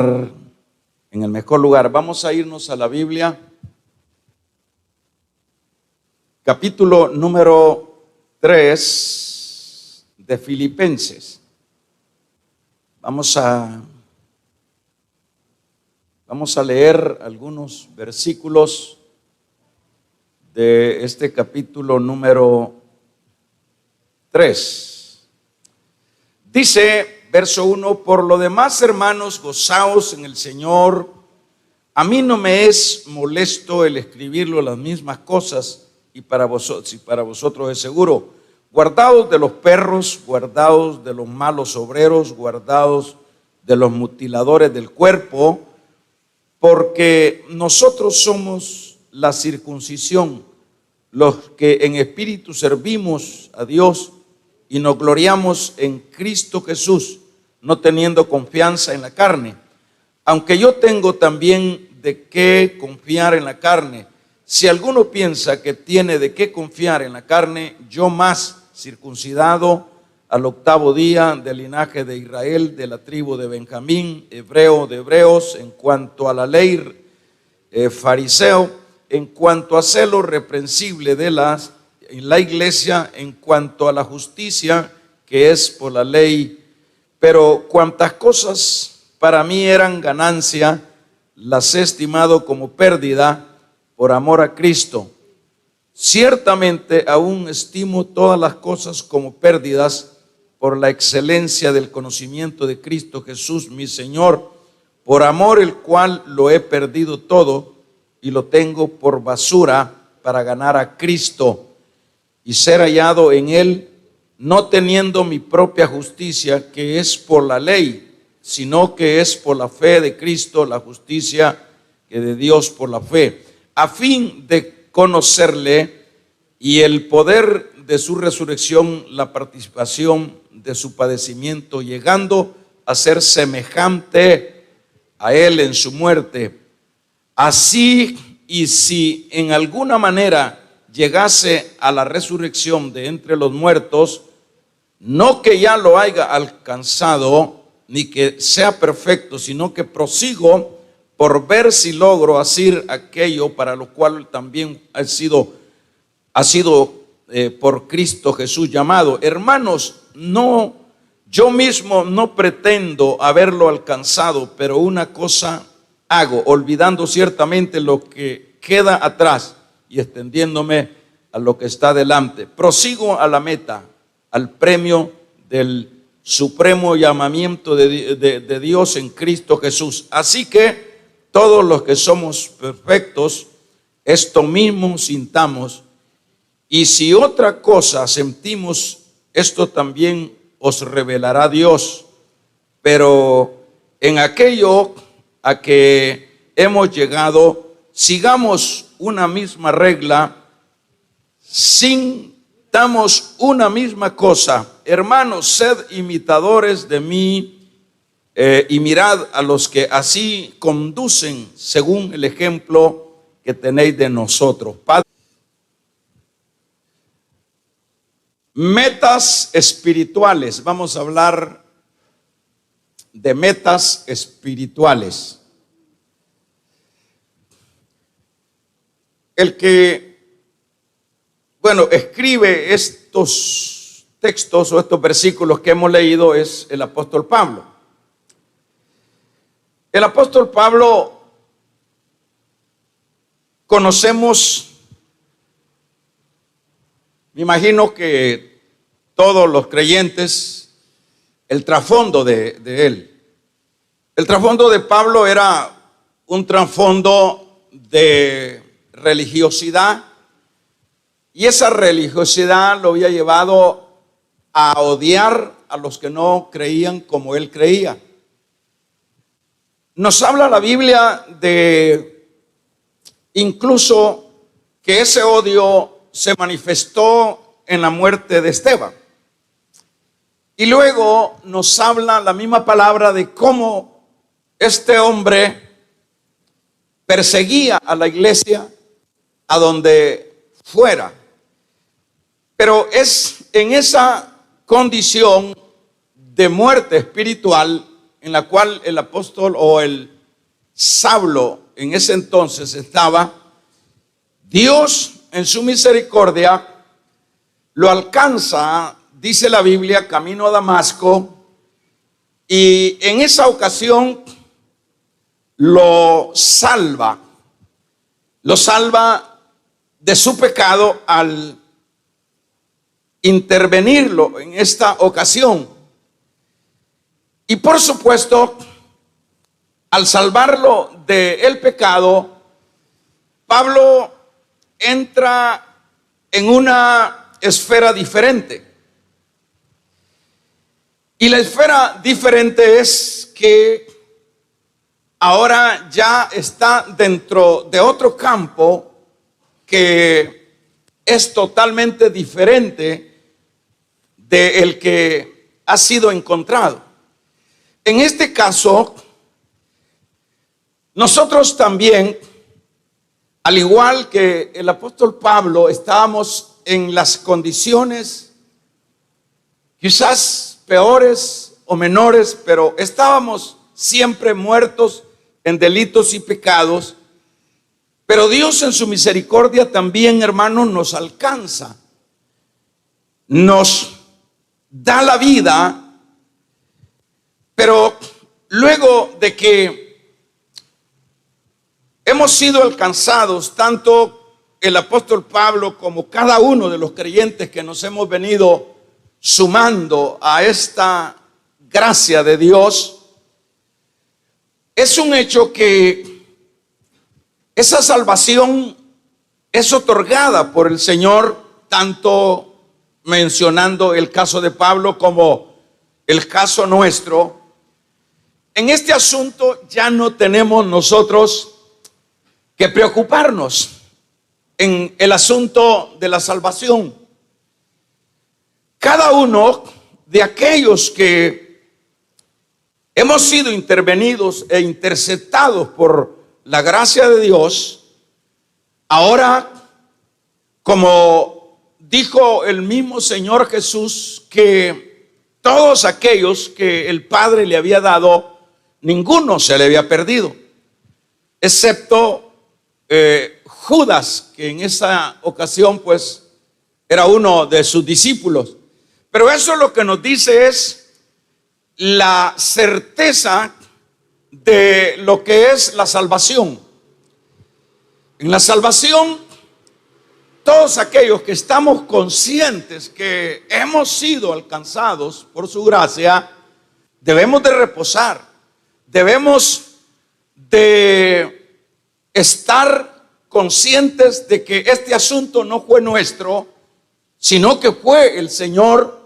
en el mejor lugar. Vamos a irnos a la Biblia, capítulo número 3 de Filipenses. Vamos a leer algunos versículos de este capítulo número 3. Dice, verso 1, por lo demás, hermanos, gozaos en el Señor. A mí no me es molesto el escribirlo las mismas cosas, y para vosotros es seguro. Guardaos de los perros, guardaos de los malos obreros, guardaos de los mutiladores del cuerpo, porque nosotros somos la circuncisión, los que en espíritu servimos a Dios y nos gloriamos en Cristo Jesús, no teniendo confianza en la carne. Aunque yo tengo también de qué confiar en la carne. Si alguno piensa que tiene de qué confiar en la carne, yo más, circuncidado al 8º día, del linaje de Israel, de la tribu de Benjamín, hebreo de hebreos, en cuanto a la ley, fariseo, en cuanto a celo reprensible en la iglesia, en cuanto a la justicia que es por la ley. Pero cuantas cosas para mí eran ganancia, las he estimado como pérdida por amor a Cristo. Ciertamente aún estimo todas las cosas como pérdidas por la excelencia del conocimiento de Cristo Jesús, mi Señor, por amor el cual lo he perdido todo y lo tengo por basura para ganar a Cristo y ser hallado en él, no teniendo mi propia justicia, que es por la ley, sino que es por la fe de Cristo, la justicia que de Dios por la fe, a fin de conocerle y el poder de su resurrección, la participación de su padecimiento, llegando a ser semejante a él en su muerte. Así, y si en alguna manera llegase a la resurrección de entre los muertos, no que ya lo haya alcanzado, ni que sea perfecto, sino que prosigo por ver si logro hacer aquello para lo cual también ha sido por Cristo Jesús llamado. Hermanos, no, yo mismo no pretendo haberlo alcanzado, pero una cosa hago, olvidando ciertamente lo que queda atrás y extendiéndome a lo que está delante. Prosigo a la meta, al premio del supremo llamamiento de Dios en Cristo Jesús. Así que todos los que somos perfectos, esto mismo sintamos, y si otra cosa sentimos, esto también os revelará Dios. Pero en aquello a que hemos llegado, sigamos una misma regla, sintamos una misma cosa. Hermanos, sed imitadores de mí y mirad a los que así conducen según el ejemplo que tenéis de nosotros. Padre, metas espirituales. Vamos a hablar de metas espirituales. El que, escribe estos textos o estos versículos que hemos leído es el apóstol Pablo. El apóstol Pablo, conocemos, me imagino que todos los creyentes, el trasfondo de él. El trasfondo de Pablo era un trasfondo de religiosidad, y esa religiosidad lo había llevado a odiar a los que no creían como él creía. Nos habla la Biblia de incluso que ese odio se manifestó en la muerte de Esteban. Y luego nos habla la misma palabra de cómo este hombre perseguía a la iglesia a donde fuera. Pero es en esa condición de muerte espiritual en la cual el apóstol o el Saulo en ese entonces estaba, Dios en su misericordia lo alcanza, dice la Biblia, camino a Damasco, y en esa ocasión lo salva de su pecado al intervenirlo en esta ocasión. Y por supuesto, al salvarlo del pecado, Pablo entra en una esfera diferente. Y la esfera diferente es que ahora ya está dentro de otro campo que es totalmente diferente del que ha sido encontrado. En este caso, nosotros también, al igual que el apóstol Pablo, estábamos en las condiciones quizás peores o menores, pero estábamos siempre muertos en delitos y pecados. Pero Dios en su misericordia también, hermanos, nos alcanza, nos da la vida, pero luego de que hemos sido alcanzados, tanto el apóstol Pablo como cada uno de los creyentes que nos hemos venido sumando a esta gracia de Dios, es un hecho que esa salvación es otorgada por el Señor, tanto mencionando el caso de Pablo como el caso nuestro. En este asunto ya no tenemos nosotros que preocuparnos en el asunto de la salvación. Cada uno de aquellos que hemos sido intervenidos e interceptados por la gracia de Dios, ahora, como dijo el mismo Señor Jesús, que todos aquellos que el Padre le había dado, ninguno se le había perdido, excepto Judas, que en esa ocasión pues era uno de sus discípulos. Pero eso lo que nos dice es la certeza de lo que es la salvación. En la salvación, todos aquellos que estamos conscientes que hemos sido alcanzados por su gracia, debemos de reposar, debemos de estar conscientes de que este asunto no fue nuestro, sino que fue el Señor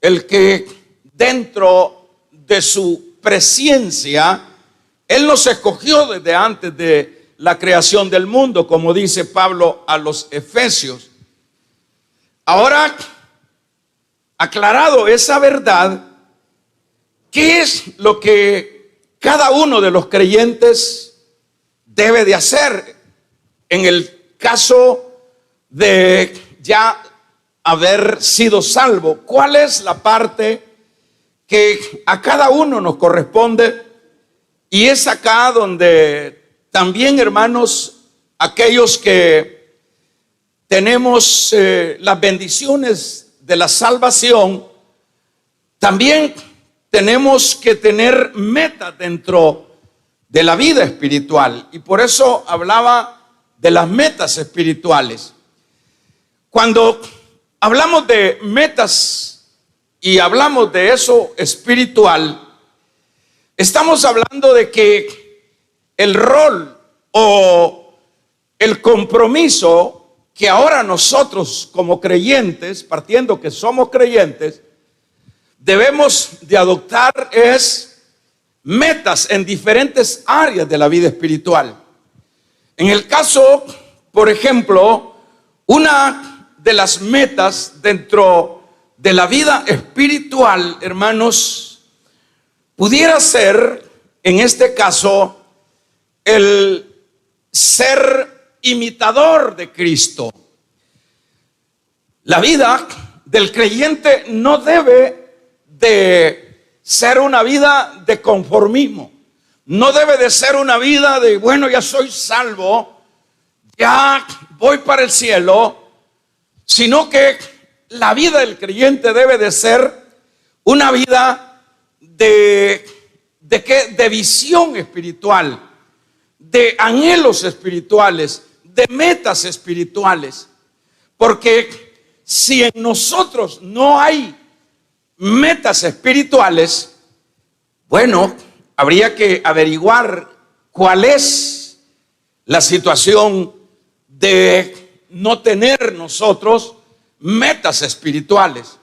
el que dentro de su presencia, Él nos escogió desde antes de la creación del mundo, como dice Pablo a los Efesios. Ahora, aclarado esa verdad, ¿qué es lo que cada uno de los creyentes debe de hacer en el caso de ya haber sido salvo? ¿Cuál es la parte que a cada uno nos corresponde? Y es acá donde también, hermanos, aquellos que tenemos las bendiciones de la salvación, también tenemos que tener metas dentro de la vida espiritual. Y por eso hablaba de las metas espirituales. Cuando hablamos de metas y hablamos de eso espiritual, estamos hablando de que el rol o el compromiso que ahora nosotros como creyentes, partiendo que somos creyentes, debemos de adoptar es metas en diferentes áreas de la vida espiritual. En el caso, por ejemplo, una de las metas dentro de la vida espiritual, hermanos, pudiera ser, en este caso, el ser imitador de Cristo. La vida del creyente no debe de ser una vida de conformismo. No debe de ser una vida de, bueno, ya soy salvo, ya voy para el cielo, sino que la vida del creyente debe de ser una vida de visión espiritual, de anhelos espirituales, de metas espirituales. Porque si en nosotros no hay metas espirituales, bueno, habría que averiguar cuál es la situación de no tener nosotros metas espirituales.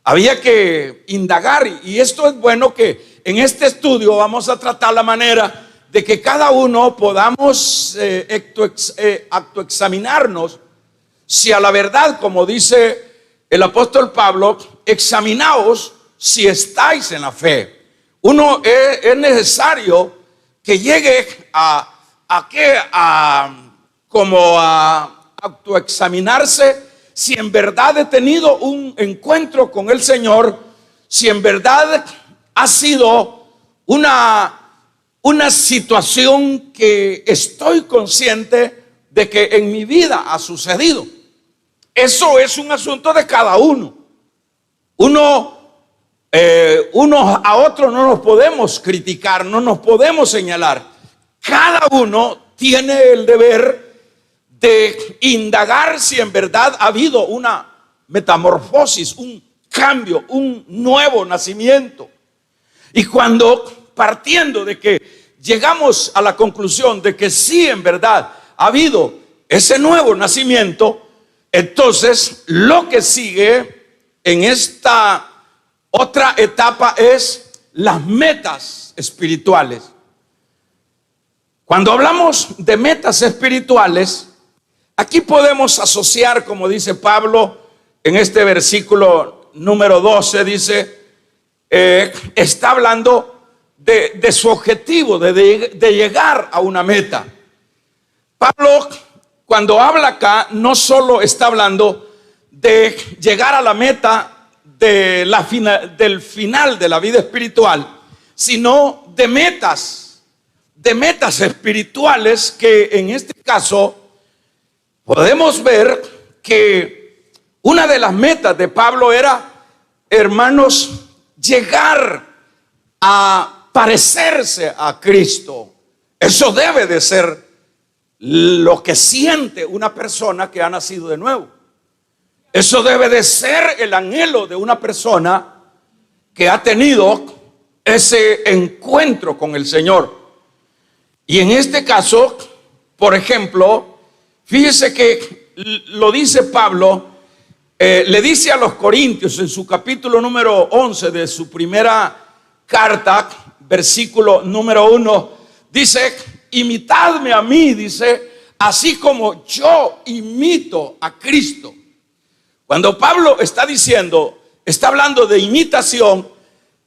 Había que indagar, y esto es bueno que en este estudio vamos a tratar la manera de que cada uno podamos autoexaminarnos si a la verdad, como dice el apóstol Pablo, examinaos si estáis en la fe. Uno es necesario que llegue a autoexaminarse si en verdad he tenido un encuentro con el Señor, si en verdad ha sido una situación que estoy consciente de que en mi vida ha sucedido. Eso es un asunto de cada uno. Unos a otros no nos podemos criticar, no nos podemos señalar. Cada uno tiene el deber de indagar si en verdad ha habido una metamorfosis, un cambio, un nuevo nacimiento. Y cuando, partiendo de que llegamos a la conclusión de que sí en verdad ha habido ese nuevo nacimiento, entonces lo que sigue en esta otra etapa es las metas espirituales. Cuando hablamos de metas espirituales, aquí podemos asociar, como dice Pablo en este versículo número 12, dice, está hablando de su objetivo, de llegar a una meta. Pablo, cuando habla acá, no solo está hablando de llegar a la meta del final de la vida espiritual, sino de metas espirituales que en este caso podemos ver que una de las metas de Pablo era, hermanos, llegar a parecerse a Cristo. Eso debe de ser lo que siente una persona que ha nacido de nuevo. Eso debe de ser el anhelo de una persona que ha tenido ese encuentro con el Señor. Y en este caso, por ejemplo, fíjese que lo dice Pablo, le dice a los Corintios en su capítulo número 11 de su primera carta, versículo número 1, dice, imitadme a mí, dice, así como yo imito a Cristo. Cuando Pablo está diciendo, está hablando de imitación,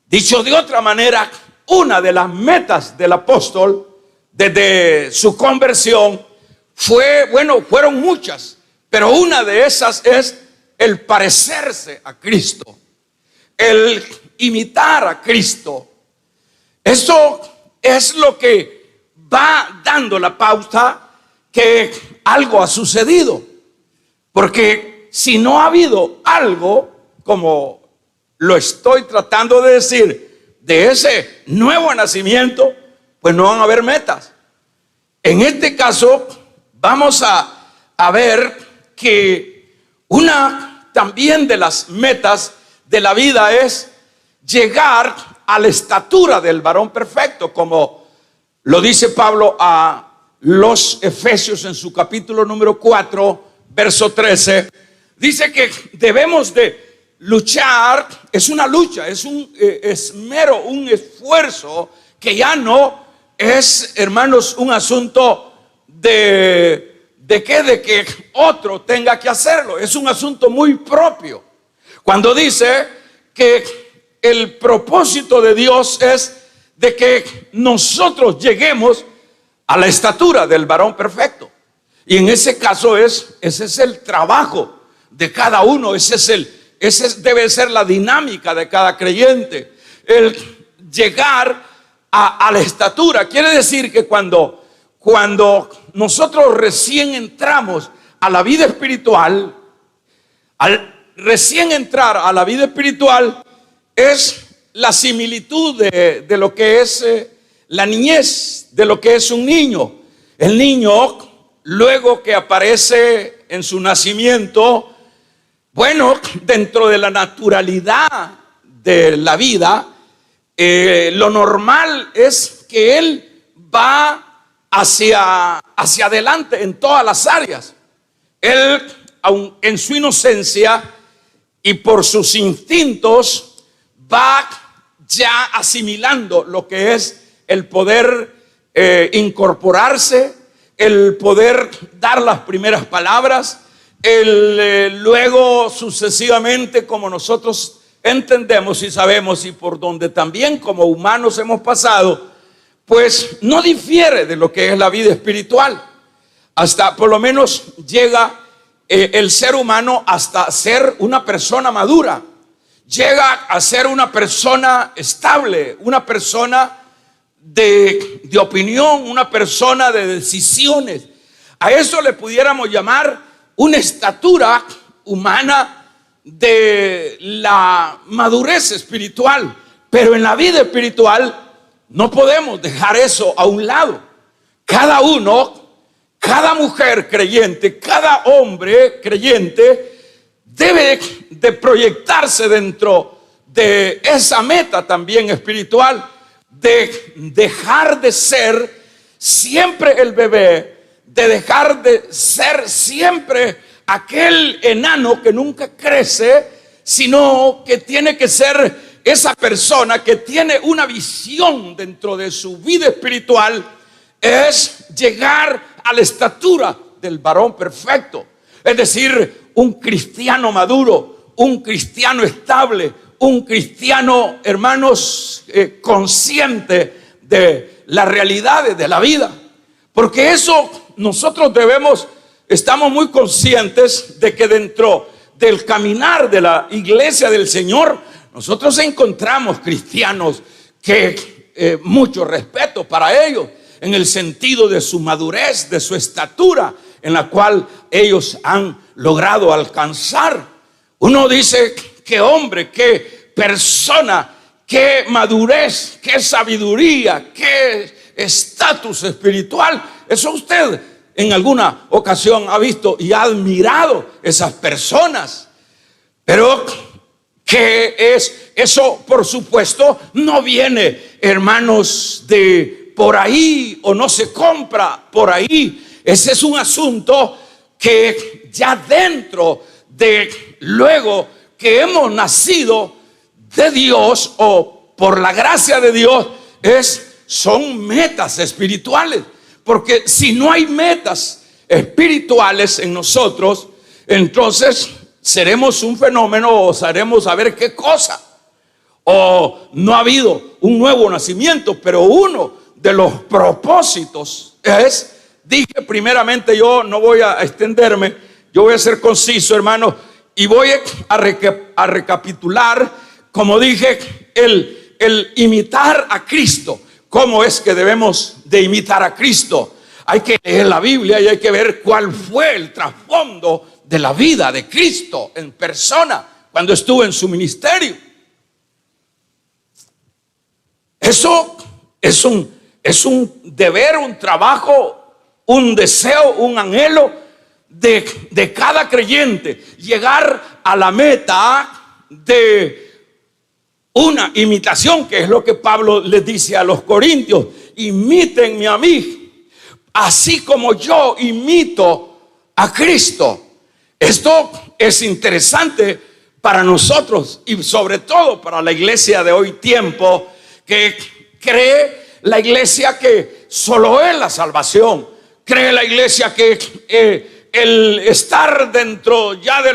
dicho de otra manera, una de las metas del apóstol desde su conversión fueron muchas, pero una de esas es el parecerse a Cristo, el imitar a Cristo. Eso es lo que va dando la pauta que algo ha sucedido, porque si no ha habido algo, como lo estoy tratando de decir, de ese nuevo nacimiento, pues no van a haber metas. En este caso, vamos a ver que una también de las metas de la vida es llegar a la estatura del varón perfecto, como lo dice Pablo a los Efesios en su capítulo número 4, verso 13. Dice que debemos de luchar, es una lucha, es un esmero, un esfuerzo que ya no es, hermanos, un asunto de que otro tenga que hacerlo. Es un asunto muy propio. Cuando dice que el propósito de Dios es de que nosotros lleguemos a la estatura del varón perfecto. Y en ese caso ese es el trabajo de cada uno, ese debe ser la dinámica de cada creyente. el llegar a la estatura. Quiere decir que cuando nosotros recién entramos a la vida espiritual, al recién entrar a la vida espiritual, es la similitud de lo que es la niñez, de lo que es un niño. El niño, luego que aparece en su nacimiento, bueno, dentro de la naturalidad de la vida, lo normal es que él va hacia adelante en todas las áreas. Él, aun en su inocencia y por sus instintos, va ya asimilando lo que es el poder incorporarse, el poder dar las primeras palabras, luego sucesivamente, como nosotros entendemos y sabemos, y por donde también como humanos hemos pasado, pues no difiere de lo que es la vida espiritual. Hasta por lo menos llega el ser humano hasta ser una persona madura, llega a ser una persona estable, una persona de opinión, una persona de decisiones. A eso le pudiéramos llamar una estatura humana de la madurez espiritual. Pero en la vida espiritual no podemos dejar eso a un lado. Cada uno, cada mujer creyente, cada hombre creyente debe de proyectarse dentro de esa meta también espiritual, de dejar de ser siempre el bebé, de dejar de ser siempre aquel enano que nunca crece, sino que tiene que ser esa persona que tiene una visión dentro de su vida espiritual, es llegar a la estatura del varón perfecto. Es decir, un cristiano maduro, un cristiano estable, un cristiano, hermanos, consciente de las realidades de la vida. Porque eso nosotros estamos muy conscientes de que dentro del caminar de la iglesia del Señor, nosotros encontramos cristianos que mucho respeto para ellos, en el sentido de su madurez, de su estatura, en la cual ellos han logrado alcanzar. Uno dice, qué hombre, qué persona, qué madurez, qué sabiduría, qué estatus espiritual. Eso usted en alguna ocasión ha visto y ha admirado esas personas. Pero ¿qué es eso? Por supuesto, no viene, hermanos, de por ahí o no se compra por ahí. Ese es un asunto que ya dentro de luego que hemos nacido de Dios o por la gracia de Dios, son metas espirituales. Porque si no hay metas espirituales en nosotros, entonces seremos un fenómeno o seremos a ver qué cosa. O no ha habido un nuevo nacimiento, pero uno de los propósitos dije primeramente, yo no voy a extenderme, yo voy a ser conciso, hermano, y voy a recapitular, como dije, el imitar a Cristo. ¿Cómo es que debemos de imitar a Cristo? Hay que leer la Biblia y hay que ver cuál fue el trasfondo de la vida de Cristo en persona cuando estuvo en su ministerio. Eso es un deber, un trabajo, un deseo, un anhelo de cada creyente. Llegar a la meta de una imitación, que es lo que Pablo les dice a los corintios: imítenme a mí, así como yo imito a Cristo. Esto es interesante para nosotros y sobre todo para la iglesia de hoy tiempo, que cree la iglesia que solo es la salvación. Cree la iglesia que el estar dentro ya de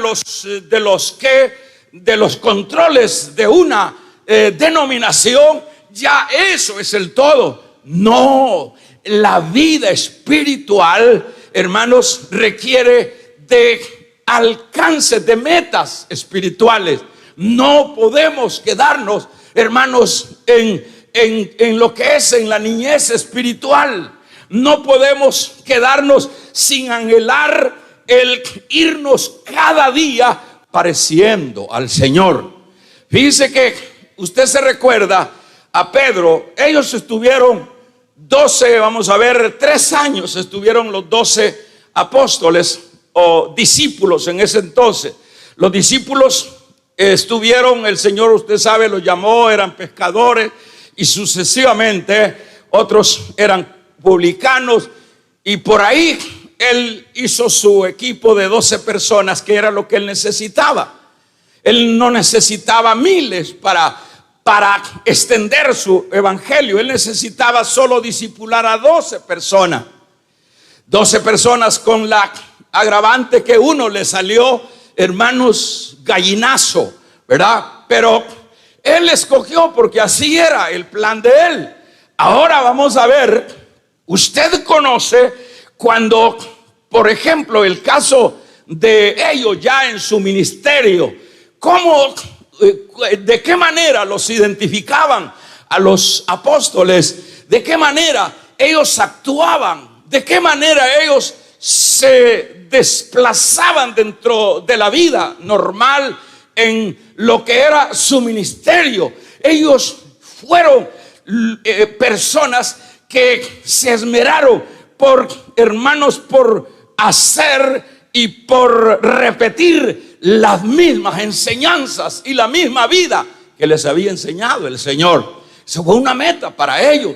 los controles de una denominación, ya eso es el todo. No, la vida espiritual, hermanos, requiere de alcance de metas espirituales. No podemos quedarnos hermanos, en lo que es en la niñez espiritual. No podemos quedarnos sin anhelar el irnos cada día pareciendo al Señor. Fíjese que usted se recuerda a Pedro. Ellos estuvieron 12, vamos a ver, 3 años estuvieron los 12 apóstoles o discípulos en ese entonces. Los discípulos estuvieron, el Señor, usted sabe, los llamó, eran pescadores y sucesivamente otros eran publicanos, y por ahí él hizo su equipo de 12 personas, que era lo que él necesitaba. Él no necesitaba miles para extender su evangelio. Él necesitaba solo discipular a 12 personas. 12 personas con la agravante que uno le salió, hermanos, gallinazo, ¿verdad? Pero él escogió porque así era el plan de él. Ahora vamos a ver, usted conoce cuando, por ejemplo, el caso de ellos ya en su ministerio, cómo, de qué manera los identificaban a los apóstoles, de qué manera ellos actuaban, de qué manera ellos se desplazaban dentro de la vida normal en lo que era su ministerio. Ellos fueron personas que se esmeraron por, hermanos, por hacer y por repetir las mismas enseñanzas y la misma vida que les había enseñado el Señor. Eso fue una meta para ellos,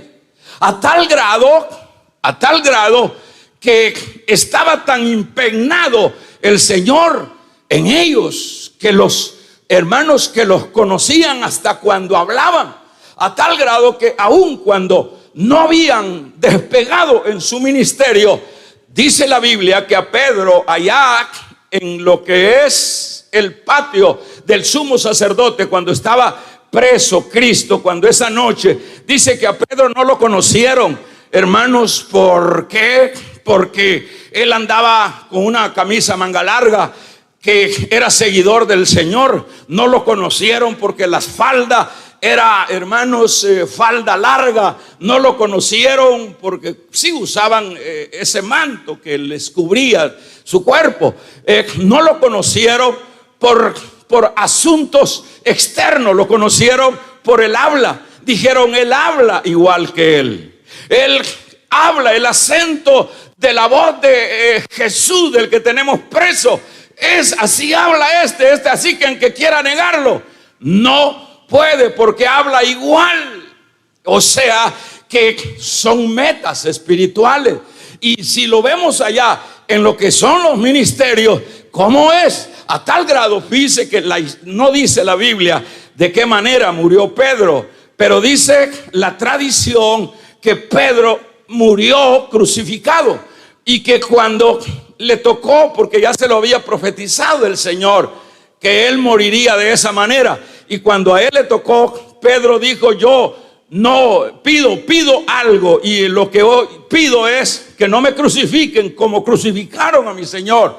a tal grado que estaba tan impregnado el Señor en ellos, que los hermanos que los conocían hasta cuando hablaban, a tal grado que aun cuando no habían despegado en su ministerio, dice la Biblia que a Pedro, allá en lo que es el patio del sumo sacerdote, cuando estaba preso Cristo, cuando esa noche, dice que a Pedro no lo conocieron, hermanos. ¿Por qué? Porque él andaba con una camisa manga larga, que era seguidor del Señor. No lo conocieron porque las faldas era, hermanos, falda larga. No lo conocieron porque sí usaban ese manto que les cubría su cuerpo. No lo conocieron por asuntos externos, lo conocieron por el habla. Dijeron, él habla igual que él. Él habla, el acento de la voz de Jesús, del que tenemos preso, es así, habla este así, que aunque quiera negarlo, no puede, porque habla igual. O sea que son metas espirituales. Y si lo vemos allá en lo que son los ministerios, ¿cómo es? A tal grado, fíjese que no dice la Biblia de qué manera murió Pedro, pero dice la tradición que Pedro murió crucificado, y que cuando le tocó, porque ya se lo había profetizado el Señor, que él moriría de esa manera, y cuando a él le tocó, Pedro dijo, yo no pido algo, y lo que hoy pido es que no me crucifiquen como crucificaron a mi Señor.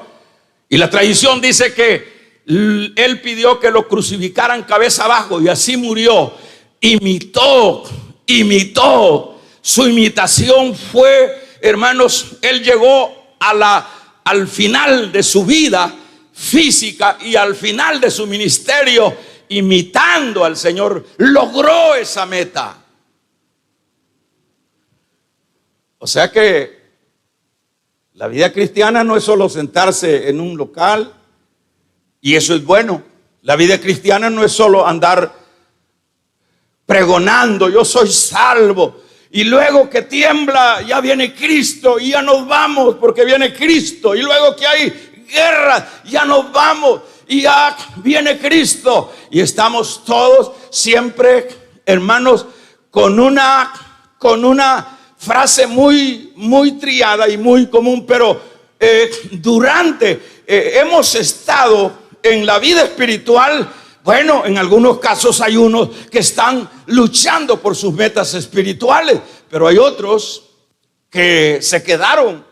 Y la tradición dice que él pidió que lo crucificaran cabeza abajo, y así murió. Imitó. Su imitación fue, hermanos, él llegó al final de su vida física y al final de su ministerio, imitando al Señor, logró esa meta. O sea que la vida cristiana no es solo sentarse en un local, y eso es bueno. La vida cristiana no es solo andar pregonando, yo soy salvo, y luego que tiembla, ya viene Cristo y ya nos vamos porque viene Cristo, y luego que hay guerra, ya nos vamos y ya viene Cristo, y estamos todos siempre, hermanos, con una frase muy trillada y muy común, pero hemos estado en la vida espiritual. Bueno, en algunos casos hay unos que están luchando por sus metas espirituales, pero hay otros que se quedaron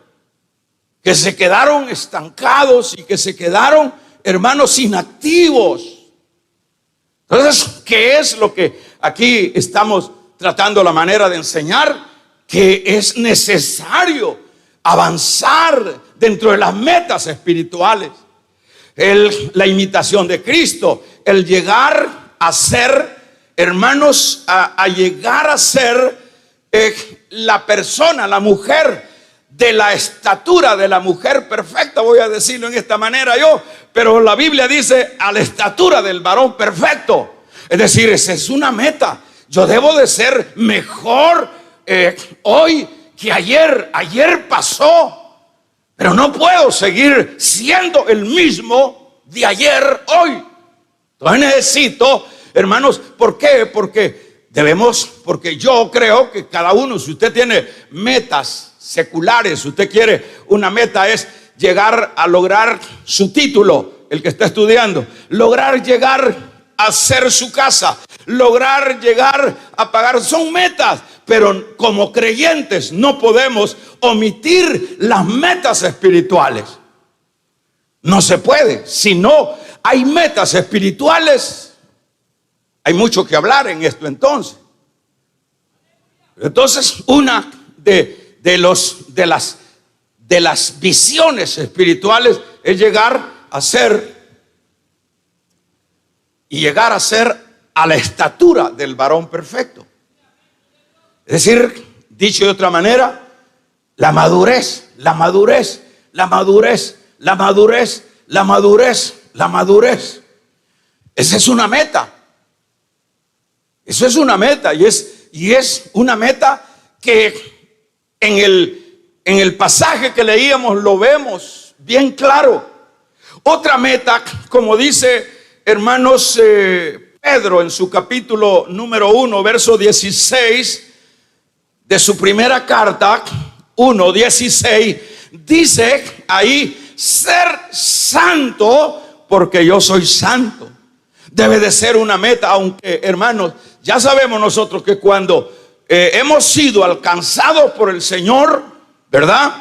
estancados y que se quedaron, hermanos, inactivos. Entonces, ¿qué es lo que aquí estamos tratando la manera de enseñar que es necesario avanzar dentro de las metas espirituales. La imitación de Cristo, el llegar a ser, hermanos, a llegar a ser la persona, la mujer de la estatura de la mujer perfecta, voy a decirlo en esta manera yo, pero la Biblia dice a la estatura del varón perfecto. Es decir, esa es una meta. Yo debo de ser mejor hoy que ayer. Ayer pasó, pero no puedo seguir siendo el mismo de ayer hoy. Entonces necesito, hermanos, ¿por qué? Porque yo creo que cada uno, si usted tiene metas seculares, si usted quiere, una meta es llegar a lograr su título, el que está estudiando, lograr llegar a hacer su casa, lograr llegar a pagar, son metas. Pero como creyentes no podemos omitir las metas espirituales. No se puede. Si no hay metas espirituales, hay mucho que hablar en esto entonces. Entonces, una de las visiones espirituales es llegar a ser a la estatura del varón perfecto. Es decir, dicho de otra manera, la madurez. Esa es una meta. Eso es una meta y es una meta que en el pasaje que leíamos lo vemos bien claro. Otra meta, como dice, hermanos, Pedro en su capítulo número 1, verso 16 de su primera carta, 1:16, dice ahí: ser santo porque yo soy santo. Debe de ser una meta, aunque, hermanos, ya sabemos nosotros que cuando hemos sido alcanzados por el Señor, ¿verdad?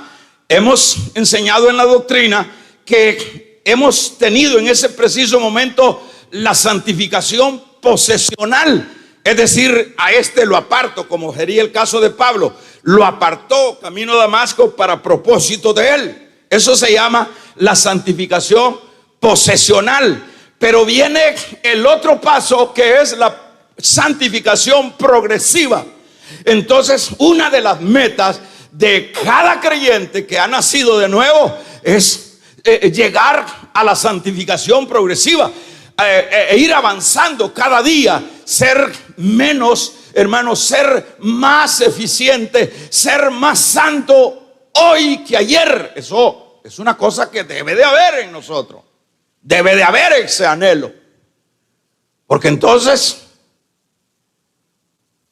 Hemos enseñado en la doctrina que hemos tenido en ese preciso momento la santificación posesional. Es decir, a este lo aparto, como sería el caso de Pablo. Lo apartó camino a Damasco para propósito de él. Eso se llama la santificación posesional. Pero viene el otro paso, que es la santificación progresiva. Entonces, una de las metas de cada creyente que ha nacido de nuevo es llegar a la santificación progresiva, e ir avanzando cada día, ser menos, hermanos, ser más eficiente, ser más santo hoy que ayer. Eso es una cosa que debe de haber en nosotros. Debe de haber ese anhelo. Porque entonces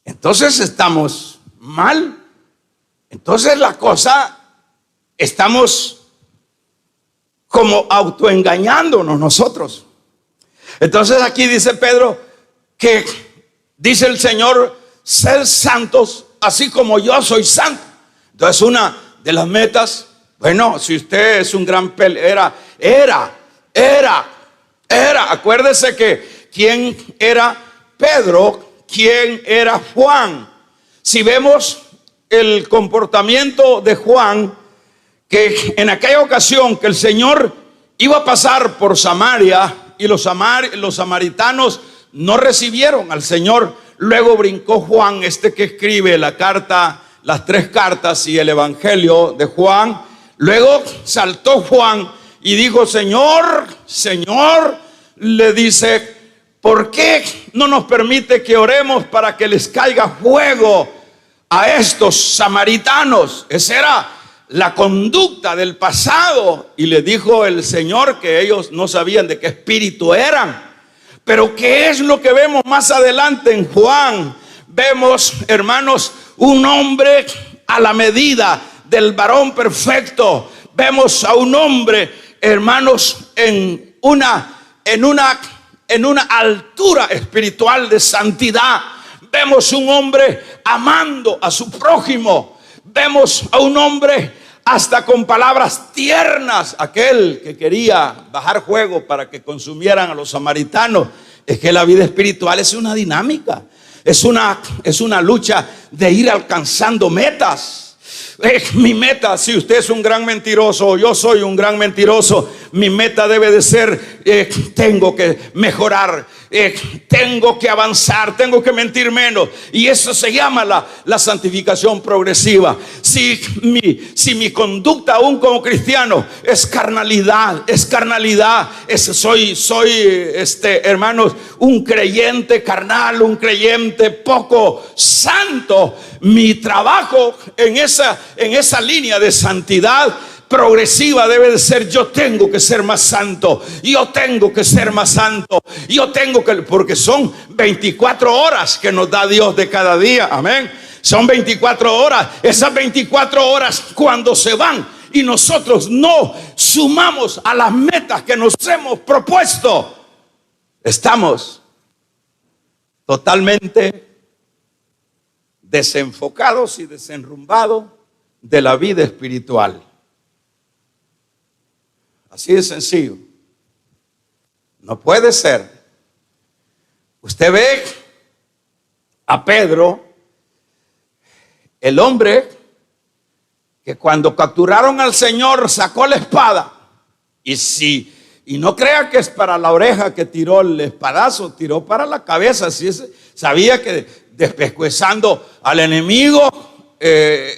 estamos mal. Entonces la cosa, estamos como autoengañándonos nosotros. Entonces aquí dice Pedro que dice el Señor: sed santos así como yo soy santo. Entonces una de las metas, bueno, si usted es un gran acuérdese que quién era Pedro, quién era Juan. Si vemos el comportamiento de Juan, que en aquella ocasión que el Señor iba a pasar por Samaria y los samaritanos no recibieron al Señor, luego brincó Juan, que escribe la carta, las 3 cartas y el evangelio de Juan. Luego saltó Juan y dijo: Señor, le dice, ¿por qué no nos permite que oremos para que les caiga fuego a estos samaritanos? Esa era la conducta del pasado. Y le dijo el Señor que ellos no sabían de qué espíritu eran. Pero ¿qué es lo que vemos más adelante en Juan? Vemos, hermanos, un hombre a la medida del varón perfecto. Vemos a un hombre, hermanos, en una altura espiritual de santidad. Vemos un hombre amando a su prójimo. Vemos a un hombre hasta con palabras tiernas. Aquel que quería bajar fuego para que consumieran a los samaritanos. Es que la vida espiritual es una dinámica. es una lucha de ir alcanzando metas. Mi meta, si usted es un gran mentiroso, yo soy un gran mentiroso, mi meta debe de ser, tengo que mejorar, tengo que avanzar, tengo que mentir menos. Y eso se llama la santificación progresiva. Si mi conducta aún como cristiano es carnalidad, soy hermanos, un creyente carnal, un creyente poco santo, mi trabajo en esa línea de santidad progresiva debe de ser: yo tengo que ser más santo, yo tengo que ser más santo, porque son 24 horas que nos da Dios de cada día, amén. Son 24 horas, esas 24 horas cuando se van y nosotros no sumamos a las metas que nos hemos propuesto, estamos totalmente desenfocados y desenrumbados de la vida espiritual. Así de sencillo. No puede ser. Usted ve a Pedro, el hombre que cuando capturaron al Señor sacó la espada, y no crea que es para la oreja que tiró el espadazo, tiró para la cabeza. Sabía que despescuezando al enemigo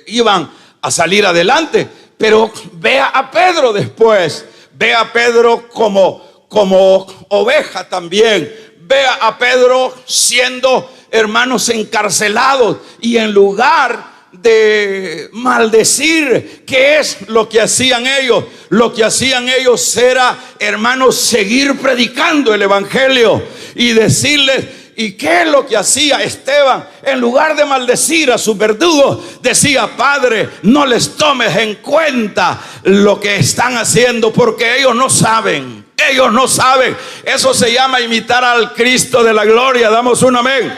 iban a salir adelante. Pero vea a Pedro después, vea a Pedro como oveja también, vea a Pedro siendo, hermanos, encarcelados, y en lugar de maldecir, ¿qué es lo que hacían ellos? Lo que hacían ellos era, hermanos, seguir predicando el evangelio y decirles. ¿Y qué es lo que hacía Esteban? En lugar de maldecir a sus verdugos, decía: Padre, no les tomes en cuenta lo que están haciendo, porque ellos no saben. Ellos no saben. Eso se llama imitar al Cristo de la gloria. Damos un amén.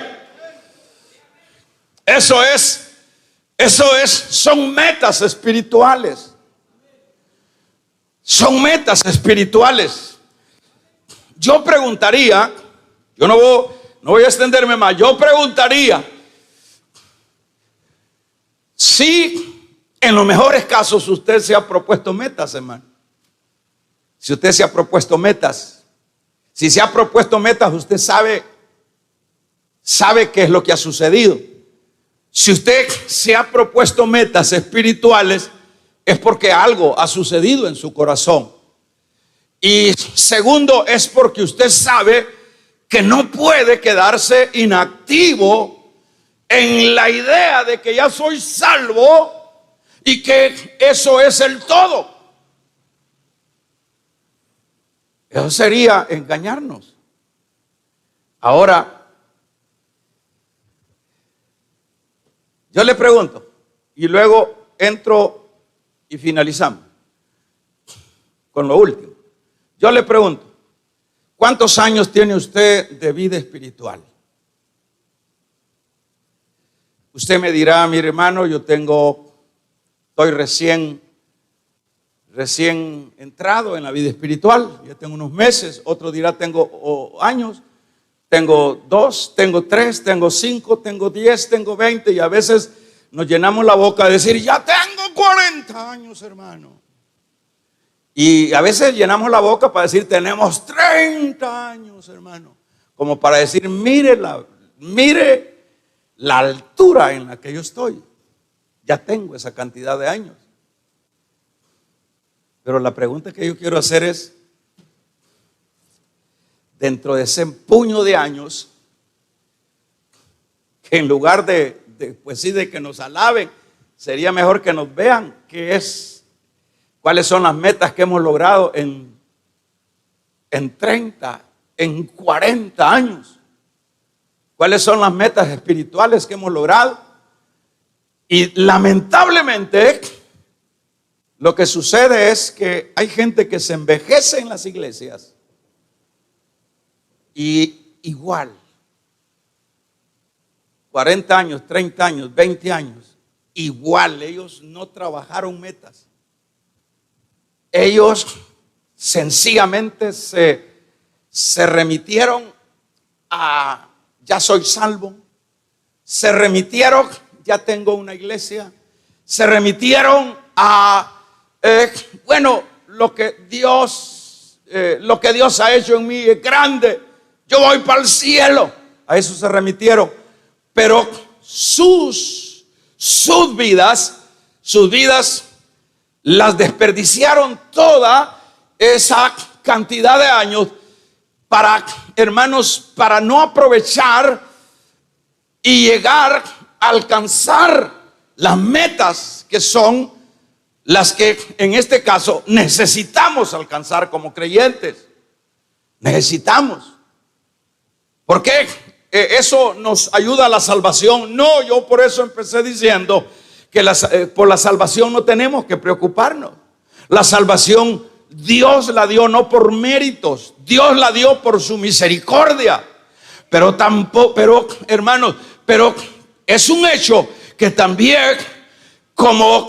Son metas espirituales. Son metas espirituales. Yo preguntaría, yo no voy a extenderme más. Yo preguntaría si en los mejores casos usted se ha propuesto metas, hermano. Si usted se ha propuesto metas, si se ha propuesto metas, usted sabe qué es lo que ha sucedido. Si usted se ha propuesto metas espirituales, es porque algo ha sucedido en su corazón. Y segundo, es porque usted sabe que no puede quedarse inactivo en la idea de que ya soy salvo y que eso es el todo. Eso sería engañarnos. Ahora, yo le pregunto, y luego entro y finalizamos con lo último. Yo le pregunto: ¿cuántos años tiene usted de vida espiritual? Usted me dirá: mi hermano, estoy recién entrado en la vida espiritual, ya tengo unos meses. Otro dirá: tengo años, tengo 2, tengo 3, tengo 5, tengo 10, tengo 20, y a veces nos llenamos la boca de decir: ya tengo 40 años, hermano. Y a veces llenamos la boca para decir: tenemos 30 años, hermano. Como para decir: mire la altura en la que yo estoy. Ya tengo esa cantidad de años. Pero la pregunta que yo quiero hacer es: dentro de ese puño de años, que en lugar de que nos alaben, sería mejor que nos vean cuáles son las metas que hemos logrado en 30, en 40 años. ¿Cuáles son las metas espirituales que hemos logrado? Y lamentablemente lo que sucede es que hay gente que se envejece en las iglesias y igual, 40 años, 30 años, 20 años, igual ellos no trabajaron metas. Ellos sencillamente se remitieron a: ya soy salvo, se remitieron, ya tengo una iglesia, se remitieron a, bueno, lo que Dios ha hecho en mí es grande, yo voy para el cielo. A eso se remitieron. Pero sus vidas las desperdiciaron toda esa cantidad de años para, hermanos, para no aprovechar y llegar a alcanzar las metas que son las que en este caso necesitamos alcanzar como creyentes. Necesitamos. ¿Por qué? Eso nos ayuda a la salvación. No, yo por eso empecé diciendo que por la salvación no tenemos que preocuparnos. La salvación Dios la dio no por méritos, Dios la dio por su misericordia. Pero hermanos, pero es un hecho que también como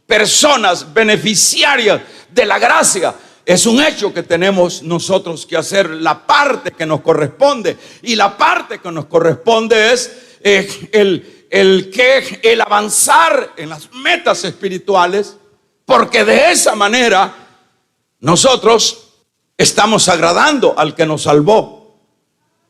personas beneficiarias de la gracia, es un hecho que tenemos nosotros que hacer la parte que nos corresponde. Y la parte que nos corresponde es el avanzar en las metas espirituales, porque de esa manera nosotros estamos agradando al que nos salvó.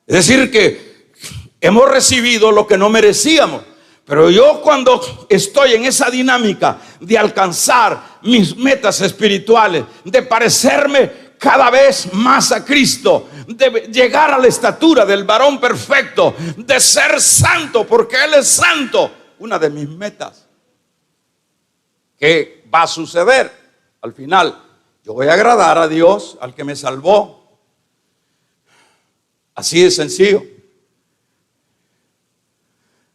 Es decir, que hemos recibido lo que no merecíamos. Pero yo cuando estoy en esa dinámica de alcanzar mis metas espirituales, de parecerme cada vez más a Cristo, de llegar a la estatura del varón perfecto, de ser santo porque Él es santo, una de mis metas, ¿qué va a suceder? Al final, yo voy a agradar a Dios, al que me salvó. Así de sencillo.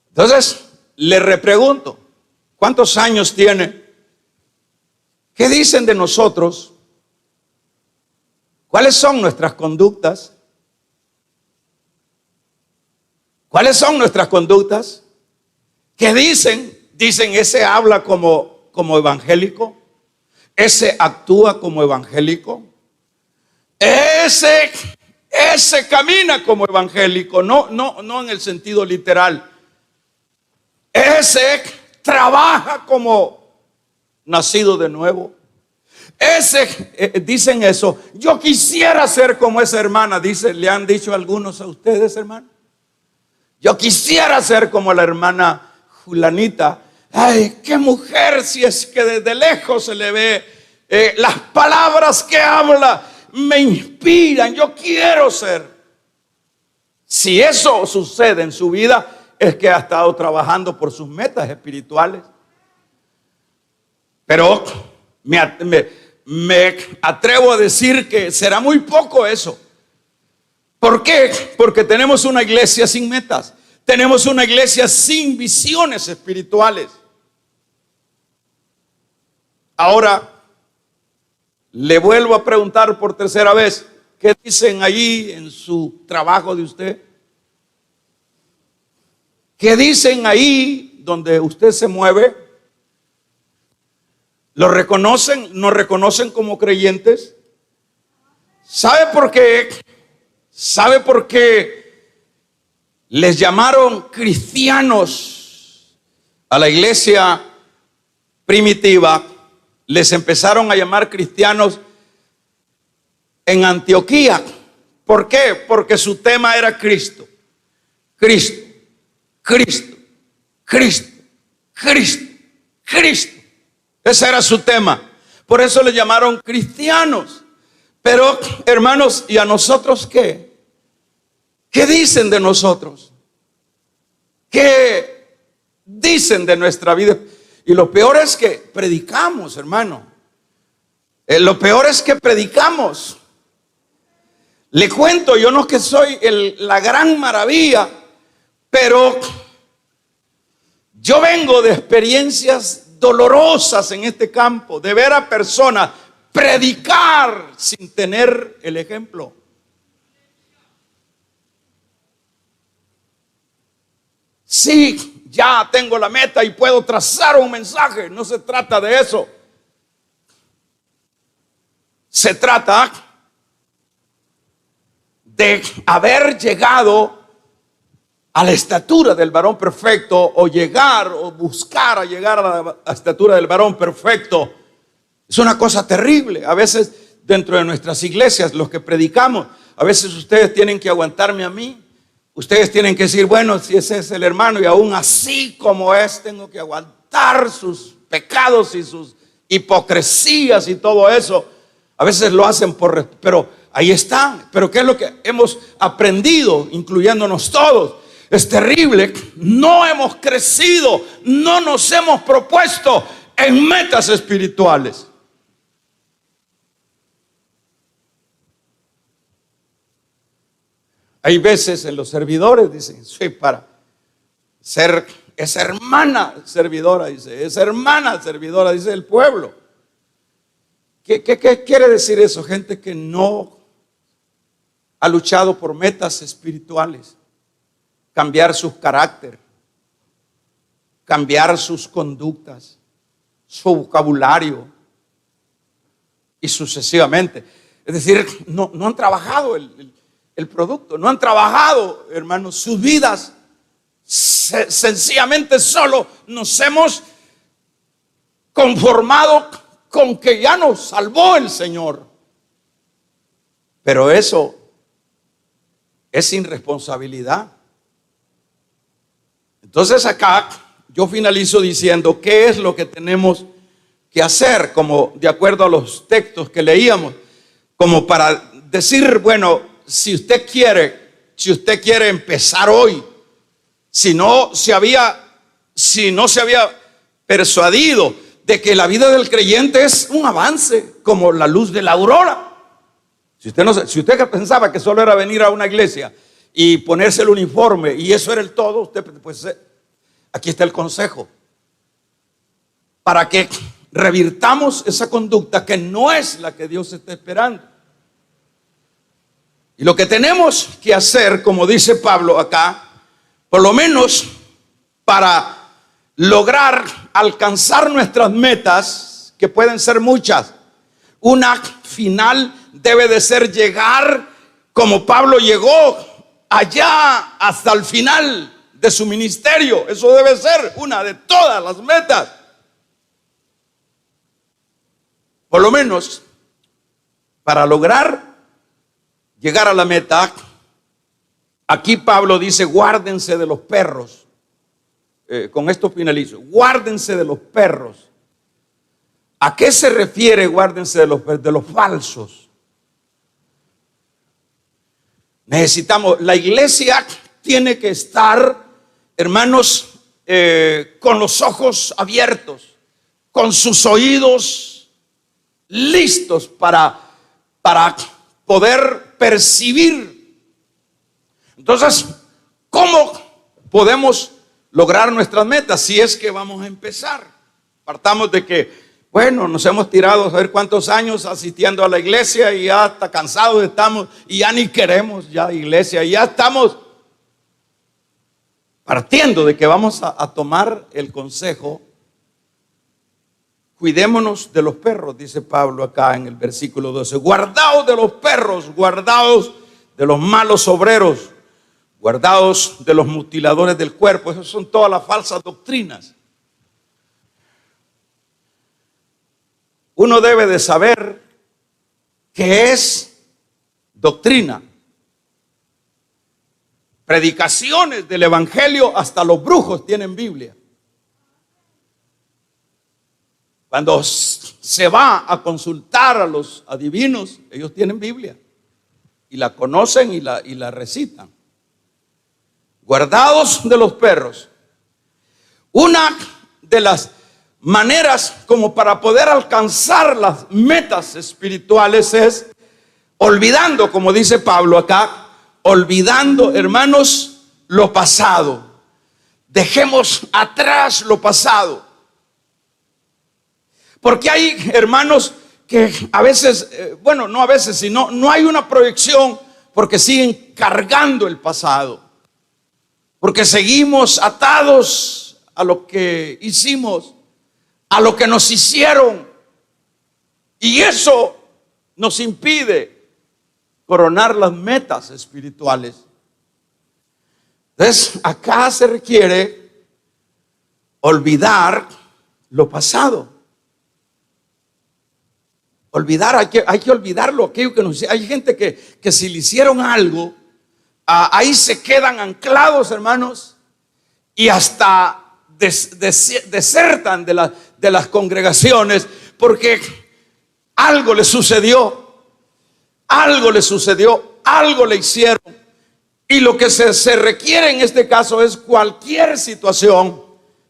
Entonces, le repregunto, ¿cuántos años tiene? ¿Qué dicen de nosotros? ¿Cuáles son nuestras conductas? ¿Cuáles son nuestras conductas? ¿Qué dicen? Dicen, ese habla como evangélico, ese actúa como evangélico, ese camina como evangélico, no en el sentido literal. Ese trabaja como nacido de nuevo. Dicen eso. Yo quisiera ser como esa hermana. Le han dicho algunos a ustedes, hermano. Yo quisiera ser como la hermana Julanita. Ay, qué mujer, si es que desde lejos se le ve. Las palabras que habla me inspiran. Yo quiero ser. Si eso sucede en su vida, es que ha estado trabajando por sus metas espirituales. Pero me atrevo a decir que será muy poco eso. ¿Por qué? Porque tenemos una iglesia sin metas. Tenemos una iglesia sin visiones espirituales. Ahora, le vuelvo a preguntar por tercera vez, ¿qué dicen allí en su trabajo de usted? ¿Qué dicen ahí donde usted se mueve? ¿Lo reconocen? ¿Nos reconocen como creyentes? ¿Sabe por qué? ¿Sabe por qué les llamaron cristianos a la iglesia primitiva? Les empezaron a llamar cristianos en Antioquía. ¿Por qué? Porque su tema era Cristo. Cristo. Cristo, Cristo, Cristo, Cristo. Ese era su tema. Por eso le llamaron cristianos. Pero, hermanos, ¿y a nosotros qué? ¿Qué dicen de nosotros? ¿Qué dicen de nuestra vida? Y lo peor es que predicamos, hermano. Lo peor es que predicamos. Le cuento, yo no es que soy la gran maravilla, pero yo vengo de experiencias dolorosas en este campo, de ver a personas predicar sin tener el ejemplo. Sí, ya tengo la meta y puedo trazar un mensaje. No se trata de eso. Se trata de haber llegado a la estatura del varón perfecto, o llegar o buscar a llegar a la estatura del varón perfecto, es una cosa terrible. A veces dentro de nuestras iglesias, los que predicamos, a veces ustedes tienen que aguantarme a mí. Ustedes tienen que decir, bueno, si ese es el hermano y aún así como es, tengo que aguantar sus pecados y sus hipocresías y todo eso. A veces lo hacen pero ahí están. Pero ¿qué es lo que hemos aprendido, incluyéndonos todos? Es terrible. No hemos crecido, no nos hemos propuesto en metas espirituales. Hay veces en los servidores dicen, soy para ser esa hermana servidora, dice, esa hermana servidora, dice el pueblo. ¿Qué quiere decir eso? Gente que no ha luchado por metas espirituales, cambiar su carácter, cambiar sus conductas, su vocabulario y sucesivamente. Es decir, no han trabajado el producto, no han trabajado, hermanos, sus vidas. Sencillamente solo nos hemos conformado con que ya nos salvó el Señor. Pero eso es irresponsabilidad. Entonces acá yo finalizo diciendo qué es lo que tenemos que hacer, como de acuerdo a los textos que leíamos, como para decir, bueno, si usted quiere empezar hoy, si no se había persuadido de que la vida del creyente es un avance como la luz de la aurora. Si usted pensaba que solo era venir a una iglesia y ponerse el uniforme y eso era el todo, usted, pues aquí está el consejo para que revirtamos esa conducta que no es la que Dios está esperando. Y lo que tenemos que hacer, como dice Pablo acá, por lo menos para lograr alcanzar nuestras metas, que pueden ser muchas, una final debe de ser llegar como Pablo llegó allá hasta el final de su ministerio. Eso debe ser una de todas las metas. Por lo menos para lograr llegar a la meta, aquí Pablo dice, guárdense de los perros. Con esto finalizo. Guárdense de los perros. ¿A qué se refiere guárdense de los falsos? La iglesia tiene que estar, hermanos, con los ojos abiertos, con sus oídos listos para poder percibir. Entonces, ¿cómo podemos lograr nuestras metas si es que vamos a empezar? Partamos de que, bueno, nos hemos tirado a ver cuántos años asistiendo a la iglesia y ya hasta cansados estamos y ya ni queremos ya iglesia, y ya estamos partiendo de que vamos a tomar el consejo. Cuidémonos de los perros, dice Pablo acá en el versículo 12. Guardaos de los perros, guardaos de los malos obreros, guardaos de los mutiladores del cuerpo. Esas son todas las falsas doctrinas. Uno debe de saber qué es doctrina. Predicaciones del evangelio, hasta los brujos tienen Biblia. Cuando se va a consultar a los adivinos, ellos tienen Biblia y la conocen y la recitan. Guardados de los perros. Una de las maneras como para poder alcanzar las metas espirituales es olvidando, como dice Pablo acá, olvidando, hermanos, lo pasado. Dejemos atrás lo pasado. Porque hay hermanos que a veces, bueno, no a veces, sino no hay una proyección porque siguen cargando el pasado. Porque seguimos atados a lo que hicimos, a lo que nos hicieron. Y eso nos impide coronar las metas espirituales. Entonces, acá se requiere olvidar lo pasado. Olvidar, hay que olvidarlo, aquello que nos hicieron. Hay gente que si le hicieron algo, ahí se quedan anclados, hermanos, y hasta desertan de las congregaciones porque algo le sucedió, algo le hicieron. Y lo que se requiere en este caso es cualquier situación.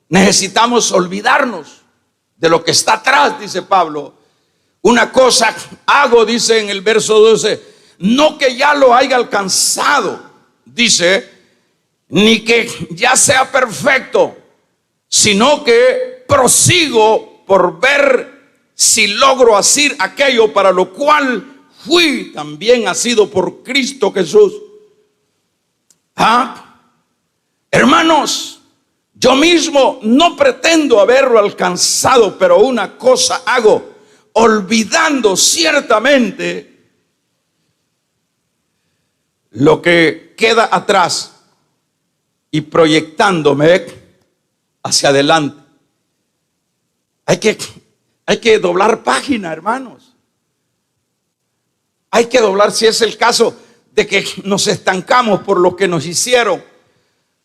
Necesitamos olvidarnos de lo que está atrás, dice Pablo. Una cosa hago, dice en el verso 12, no que ya lo haya alcanzado, dice, ni que ya sea perfecto, sino que prosigo por ver si logro hacer aquello para lo cual fui también asido por Cristo Jesús. Hermanos, yo mismo no pretendo haberlo alcanzado, pero una cosa hago, olvidando ciertamente lo que queda atrás y proyectándome hacia adelante. Hay que doblar página, hermanos. Hay que doblar, si es el caso de que nos estancamos por lo que nos hicieron,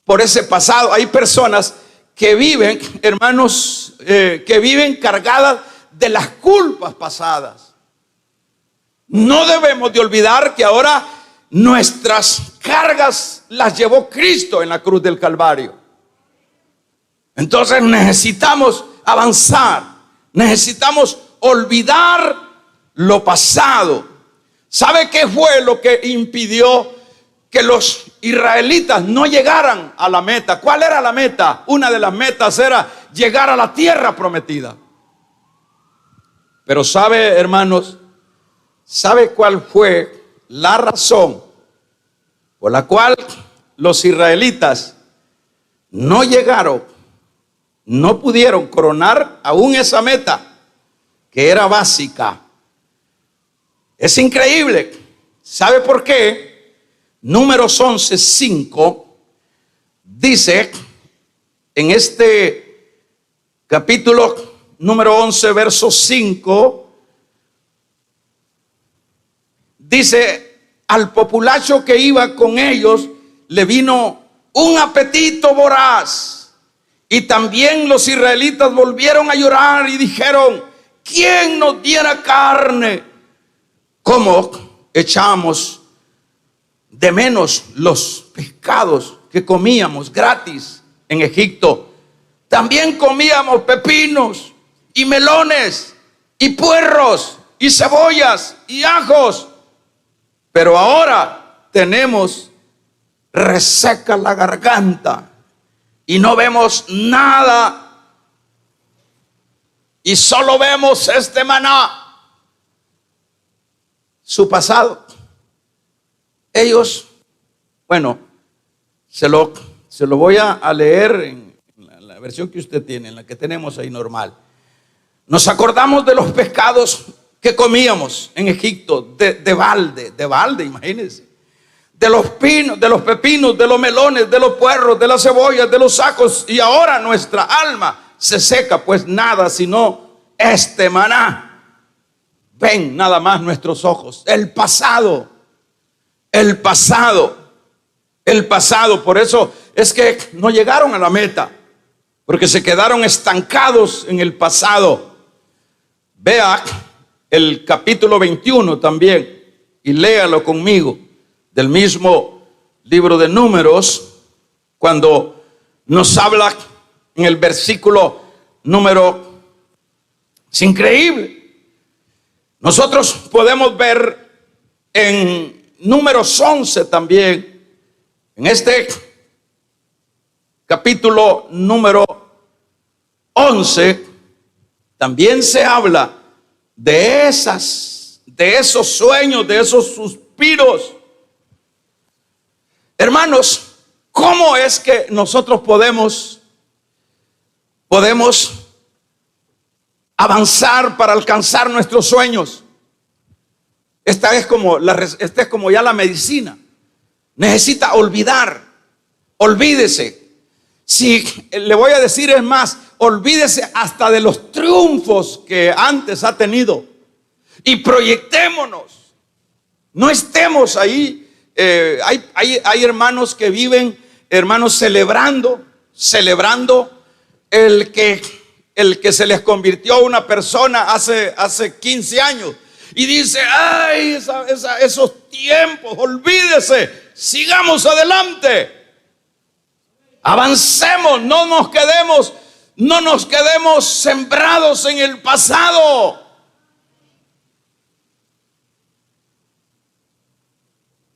por ese pasado. Hay personas que viven, hermanos, que viven cargadas de las culpas pasadas. No debemos de olvidar que ahora nuestras cargas las llevó Cristo en la cruz del Calvario. Entonces necesitamos avanzar, necesitamos olvidar lo pasado. ¿Sabe qué fue lo que impidió que los israelitas no llegaran a la meta? ¿Cuál era la meta? Una de las metas era llegar a la tierra prometida. Pero sabe, hermanos, ¿sabe cuál fue la razón por la cual los israelitas no llegaron, no pudieron coronar aún esa meta que era básica? Es increíble. ¿Sabe por qué? Números 11:5 dice en este capítulo número 11, verso 5, dice: al populacho que iba con ellos le vino un apetito voraz, y también los israelitas volvieron a llorar y dijeron: ¿quién nos diera carne? ¿Cómo echamos de menos los pescados que comíamos gratis en Egipto? También comíamos pepinos y melones y puerros y cebollas y ajos, pero ahora tenemos reseca la garganta y no vemos nada, y solo vemos este maná. Su pasado. Ellos, bueno, se lo voy a leer en la versión que usted tiene, en la que tenemos ahí normal. Nos acordamos de los pescados que comíamos en Egipto, de balde, imagínense. De los pinos, de los pepinos, de los melones, de los puerros, de las cebollas, de los ajos, y ahora nuestra alma se seca, pues nada sino este maná. Ven nada más nuestros ojos. El pasado. Por eso es que no llegaron a la meta, porque se quedaron estancados en el pasado. Vea el capítulo 21 también y léalo conmigo, del mismo libro de Números, cuando nos habla en el versículo número, es increíble. Nosotros podemos ver en Números 11 también, en este capítulo número 11, también se habla de esos sueños, de esos suspiros. Hermanos, ¿cómo es que nosotros podemos avanzar para alcanzar nuestros sueños? Esta es como ya la medicina. Necesita olvidar Olvídese. Si le voy a decir es más, olvídese hasta de los triunfos que antes ha tenido y proyectémonos. No estemos ahí. Hay hermanos que viven, hermanos, celebrando el que se les convirtió una persona hace 15 años. Y dice, ay, esos tiempos, olvídese, sigamos adelante. Avancemos, no nos quedemos sembrados en el pasado.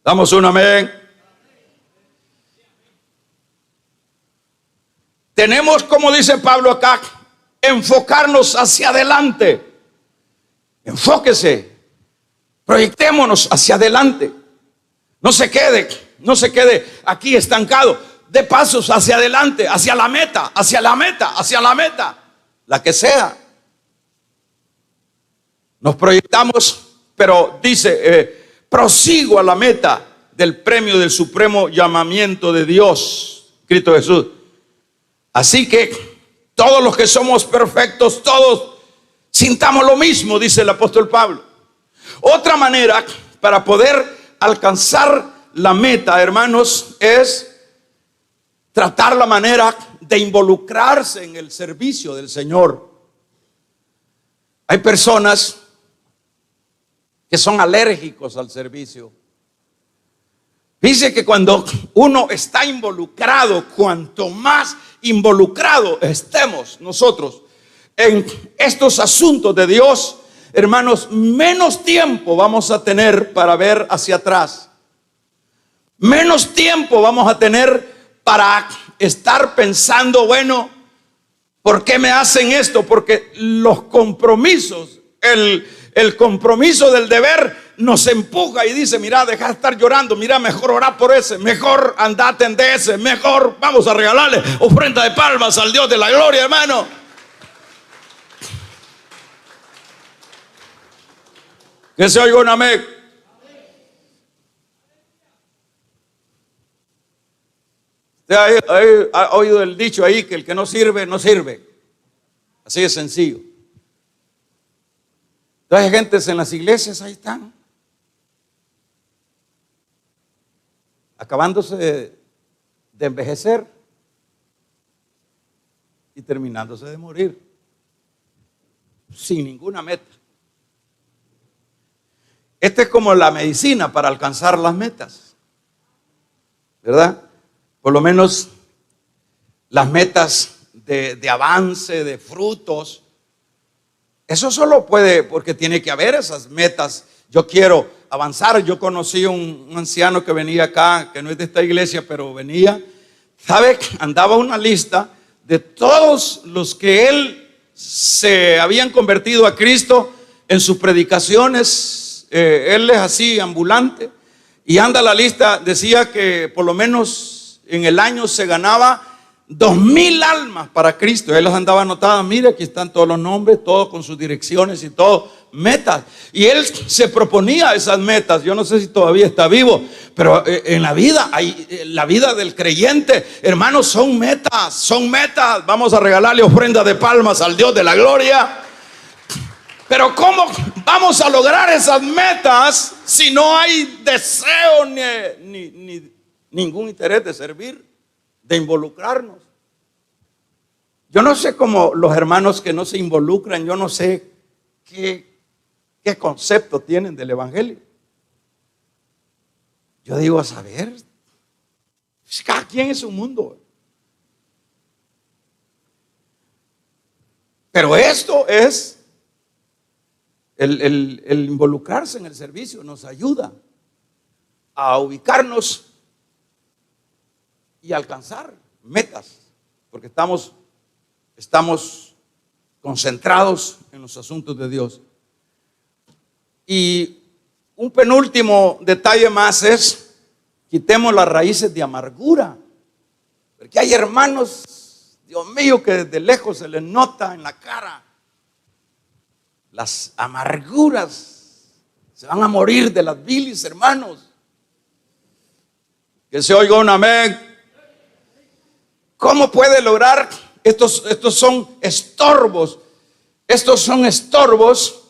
Damos un amén. Tenemos, como dice Pablo acá, enfocarnos hacia adelante. Enfóquese, proyectémonos hacia adelante. No se quede aquí estancado. De pasos hacia adelante, hacia la meta, la que sea. Nos proyectamos, pero dice, prosigo a la meta del premio del supremo llamamiento de Dios, Cristo Jesús. Así que todos los que somos perfectos, todos sintamos lo mismo, dice el apóstol Pablo. Otra manera para poder alcanzar la meta, hermanos, es tratar la manera de involucrarse en el servicio del Señor. Hay personas que son alérgicos al servicio. Dice que cuando uno está involucrado, cuanto más involucrado estemos nosotros en estos asuntos de Dios, hermanos, menos tiempo vamos a tener para ver hacia atrás. Menos tiempo vamos a tener para estar pensando, bueno, ¿por qué me hacen esto? Porque los compromisos, el compromiso del deber nos empuja y dice, mira, deja de estar llorando, mira, mejor orar por ese, mejor andate en ese, mejor vamos a regalarle ofrenda de palmas al Dios de la gloria, hermano. Que se oiga un amén. ¿Usted ha oído el dicho ahí que el que no sirve, no sirve? Así de sencillo. Entonces, gentes en las iglesias ahí están, acabándose de envejecer y terminándose de morir, sin ninguna meta. Esta es como la medicina para alcanzar las metas, ¿verdad? Por lo menos las metas de avance, de frutos. Eso solo puede, porque tiene que haber esas metas. Yo quiero avanzar. Yo conocí un anciano que venía acá, que no es de esta iglesia, pero venía. ¿Sabe? Andaba una lista de todos los que él se habían convertido a Cristo en sus predicaciones. Él es así, ambulante. Y anda la lista, decía que por lo menos en el año se ganaba 2,000 almas para Cristo. Él las andaba anotadas. Mire, aquí están todos los nombres, todos con sus direcciones y todo, metas. Y él se proponía esas metas. Yo no sé si todavía está vivo, pero en la vida, la vida del creyente, hermanos, son metas. Vamos a regalarle ofrenda de palmas al Dios de la gloria. Pero ¿cómo vamos a lograr esas metas si no hay deseo ni ningún interés de servir, de involucrarnos? Yo no sé cómo los hermanos que no se involucran, yo no sé qué concepto tienen del evangelio. Yo digo, a saber, cada quien es su mundo. Pero esto es el involucrarse en el servicio, nos ayuda a ubicarnos y alcanzar metas, porque estamos concentrados en los asuntos de Dios. Y un penúltimo detalle más es, quitemos las raíces de amargura, porque hay hermanos, Dios mío, que desde lejos se les nota en la cara las amarguras. Se van a morir de las bilis, hermanos. Que se oiga un amén. ¿Cómo puede lograr? Estos son estorbos. Estos son estorbos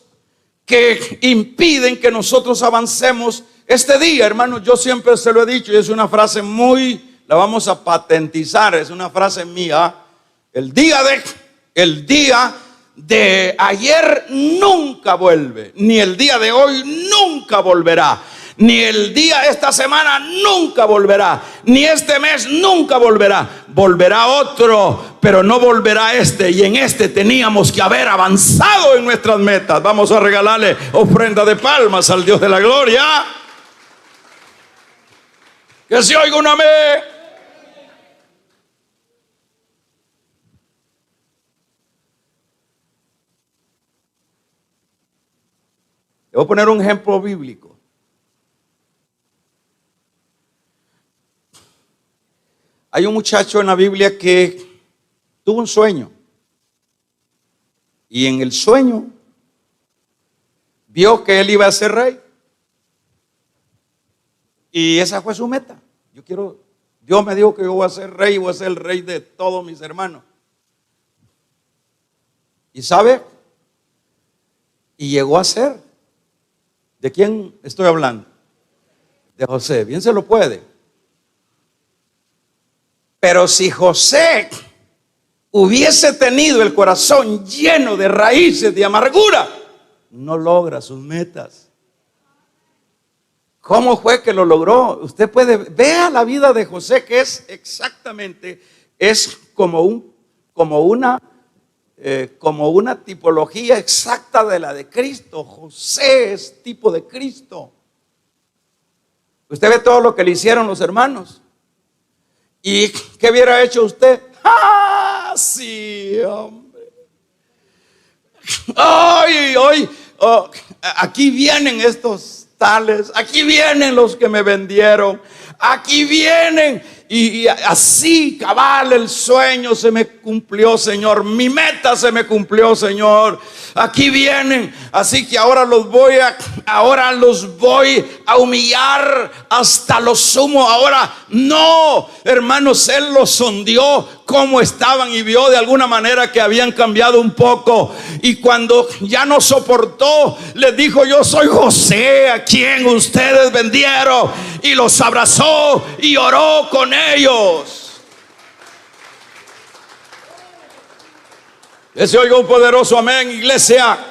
que impiden que nosotros avancemos este día, hermanos. Yo siempre se lo he dicho y es una frase la vamos a patentizar, es una frase mía. El día de ayer nunca vuelve, ni el día de hoy nunca volverá, ni el día de esta semana nunca volverá, ni este mes nunca volverá. Volverá otro, pero no volverá este. Y en este teníamos que haber avanzado en nuestras metas. Vamos a regalarle ofrenda de palmas al Dios de la gloria. Que se oiga un amén. Le voy a poner un ejemplo bíblico. Hay un muchacho en la Biblia que tuvo un sueño. Y en el sueño vio que él iba a ser rey. Y esa fue su meta. Dios me dijo que yo voy a ser rey, voy a ser el rey de todos mis hermanos. ¿Y sabe? Y llegó a ser. ¿De quién estoy hablando? De José. Bien se lo puede. Pero si José hubiese tenido el corazón lleno de raíces de amargura, no logra sus metas. ¿Cómo fue que lo logró? Usted puede ver la vida de José, que es exactamente, es como una tipología exacta de la de Cristo. José es tipo de Cristo. Usted ve todo lo que le hicieron los hermanos. ¿Y qué hubiera hecho usted? ¡Ah, sí, hombre! ¡Ay, ay! Oh, aquí vienen estos tales, aquí vienen los que me vendieron, aquí vienen. Y así, cabal, el sueño se me cumplió, Señor. Mi meta se me cumplió, Señor. Aquí vienen. Así que ahora los voy a humillar hasta lo sumo. Ahora no, hermanos, Él los sondeó cómo estaban y vio de alguna manera que habían cambiado un poco. Y cuando ya no soportó, les dijo: yo soy José, a quien ustedes vendieron. Y los abrazó y oró con ellos. Que se oiga un poderoso amén, iglesia.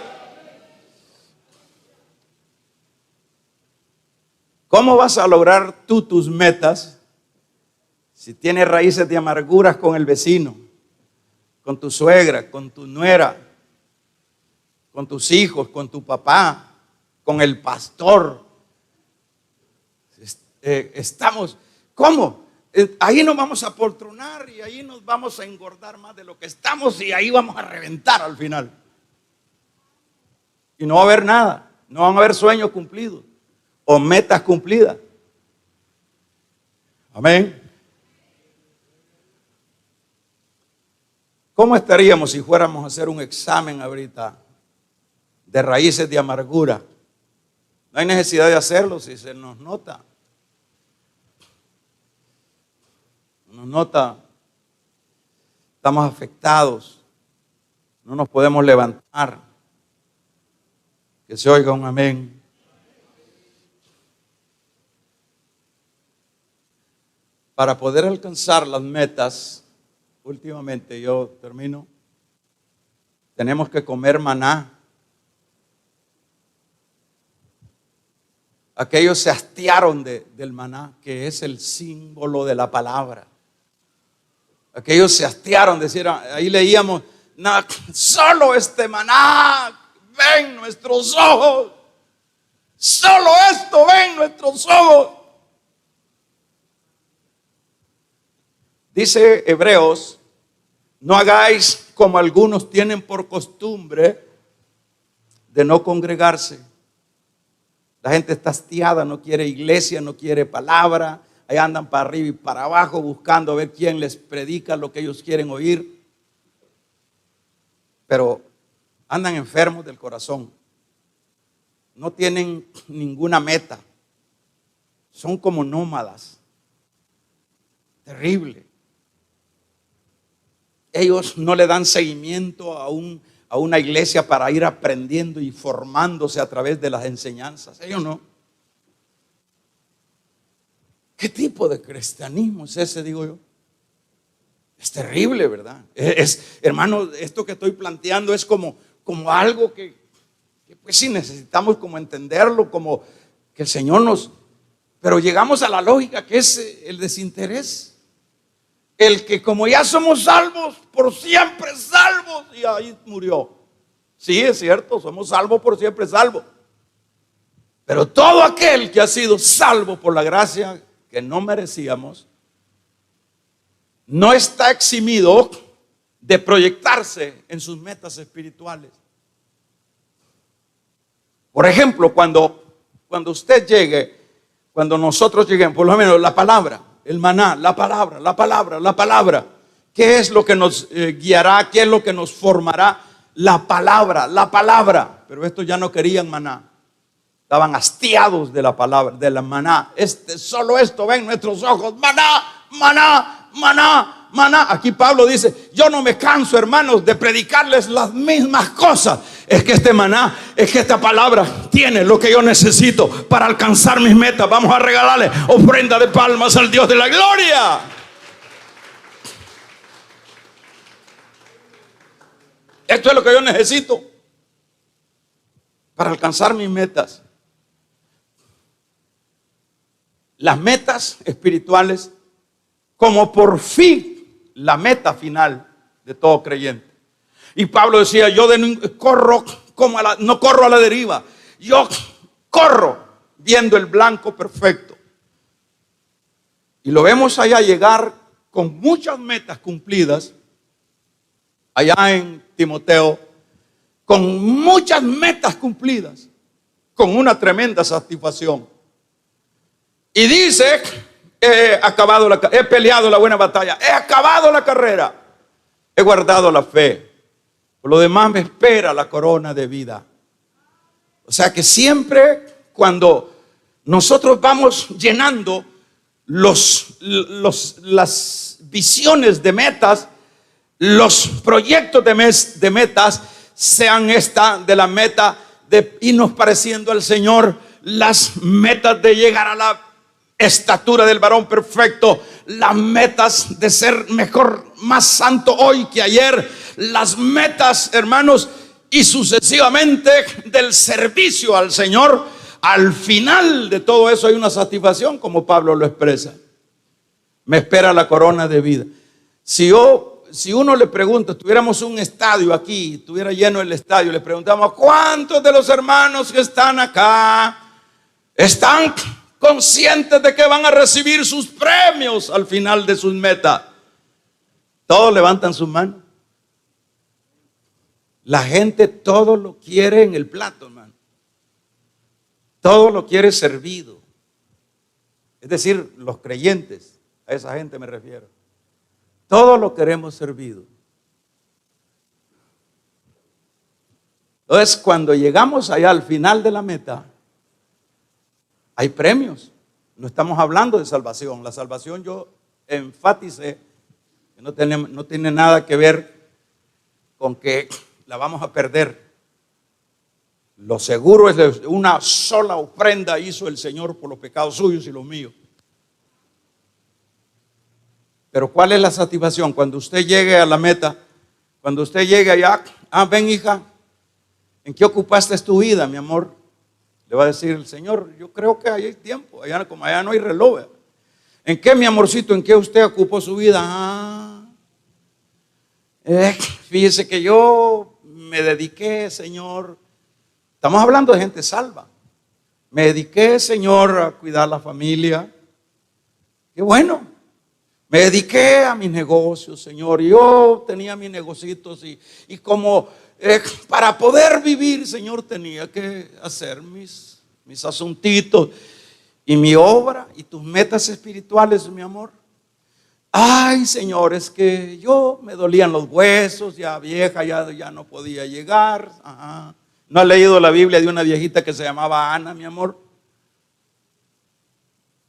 ¿Cómo vas a lograr tú tus metas si tienes raíces de amarguras con el vecino, con tu suegra, con tu nuera, con tus hijos, con tu papá, con el pastor? ¿Cómo? Ahí nos vamos a poltronar y ahí nos vamos a engordar más de lo que estamos y ahí vamos a reventar al final. Y no va a haber nada, no van a haber sueños cumplidos o metas cumplidas. Amén. ¿Cómo estaríamos si fuéramos a hacer un examen ahorita de raíces de amargura? No hay necesidad de hacerlo si se nos nota. Nos nota, estamos afectados, no nos podemos levantar. Que se oiga un amén. Para poder alcanzar las metas, últimamente yo termino, tenemos que comer maná. Aquellos se hastiaron del maná, que es el símbolo de la palabra. Aquellos se hastiaron, ahí leíamos: solo este maná ven nuestros ojos, solo esto ven nuestros ojos. Dice Hebreos: no hagáis como algunos tienen por costumbre de no congregarse. La gente está hastiada, no quiere iglesia, no quiere palabra. Ahí andan para arriba y para abajo buscando a ver quién les predica lo que ellos quieren oír. Pero andan enfermos del corazón. No tienen ninguna meta. Son como nómadas. Terrible. ellos no le dan seguimiento a una iglesia para ir aprendiendo y formándose a través de las enseñanzas. Ellos no. ¿Qué tipo de cristianismo es ese, digo yo? Es terrible, ¿verdad? Hermano, esto que estoy planteando es como algo que pues sí necesitamos como entenderlo, como que el Señor nos... Pero llegamos a la lógica que es el desinterés. El que como ya somos salvos, por siempre salvos, y ahí murió. Sí, es cierto, somos salvos por siempre salvos. Pero todo aquel que ha sido salvo por la gracia que no merecíamos, no está eximido de proyectarse en sus metas espirituales. Por ejemplo, cuando usted llegue, cuando nosotros lleguemos, por lo menos la palabra, el maná, la palabra, ¿qué es lo que nos guiará? ¿Qué es lo que nos formará? La palabra. Pero estos ya no querían maná. Estaban hastiados de la palabra, de la maná. Solo esto ven nuestros ojos. Maná. Aquí Pablo dice: yo no me canso, hermanos, de predicarles las mismas cosas. Es que este maná, es que esta palabra tiene lo que yo necesito para alcanzar mis metas. Vamos a regalarle ofrenda de palmas al Dios de la gloria. Esto es lo que yo necesito para alcanzar mis metas. Las metas espirituales como por fin la meta final de todo creyente. Y Pablo decía: yo no corro a la deriva, yo corro viendo el blanco perfecto. Y lo vemos allá llegar con muchas metas cumplidas, allá en Timoteo, con muchas metas cumplidas, con una tremenda satisfacción. Y dice: he peleado la buena batalla, he acabado la carrera, he guardado la fe. Por lo demás me espera la corona de vida. O sea que siempre cuando nosotros vamos llenando las visiones de metas, los proyectos de metas, sean esta de la meta de irnos pareciendo al Señor, las metas de llegar a la estatura del varón perfecto, las metas de ser mejor, más santo hoy que ayer, las metas, hermanos, y sucesivamente del servicio al Señor. Al final de todo eso hay una satisfacción, como Pablo lo expresa: me espera la corona de vida. Si uno le pregunta, tuviéramos un estadio aquí, estuviera lleno el estadio, le preguntamos: ¿cuántos de los hermanos que están acá están conscientes de que van a recibir sus premios al final de sus metas? Todos levantan sus manos. La gente todo lo quiere en el plato, hermano. Todo lo quiere servido. Es decir, los creyentes, a esa gente me refiero. Todo lo queremos servido. Entonces, cuando llegamos allá al final de la meta, hay premios. No estamos hablando de salvación. La salvación, yo enfaticé que no tiene nada que ver con que la vamos a perder. Lo seguro es que una sola ofrenda hizo el Señor por los pecados suyos y los míos. Pero ¿cuál es la satisfacción? Cuando usted llegue a la meta, cuando usted llegue allá: ven, hija, ¿en qué ocupaste tu vida, mi amor? Le va a decir el Señor: yo creo que hay tiempo, como allá no hay reloj. ¿En qué, mi amorcito, en qué usted ocupó su vida? Fíjese que yo me dediqué, Señor. Estamos hablando de gente salva. Me dediqué, Señor, a cuidar la familia. Qué bueno. Me dediqué a mis negocios, Señor. Yo tenía mis negocios y como para poder vivir, Señor, tenía que hacer mis asuntitos y mi obra y tus metas espirituales, mi amor. Ay, Señor, es que yo me dolían los huesos, ya vieja, ya no podía llegar. Ajá. ¿No has leído la Biblia de una viejita que se llamaba Ana, mi amor?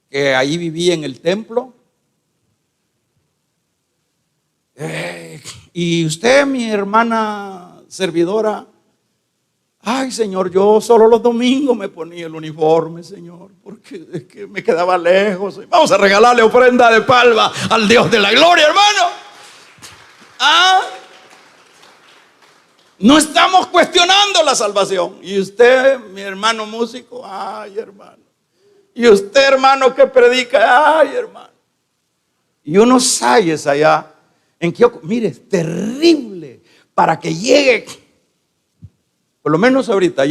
Que ahí vivía en el templo. Y usted, mi hermana servidora, ay, Señor, yo solo los domingos me ponía el uniforme, Señor, porque es que me quedaba lejos. Vamos a regalarle ofrenda de palma al Dios de la gloria, hermano. No estamos cuestionando la salvación. Y usted, mi hermano músico, ay, hermano. Y usted, hermano, que predica, ay, hermano. Y unos ayes allá en Kioco, mire, es terrible para que llegue. Por lo menos ahorita,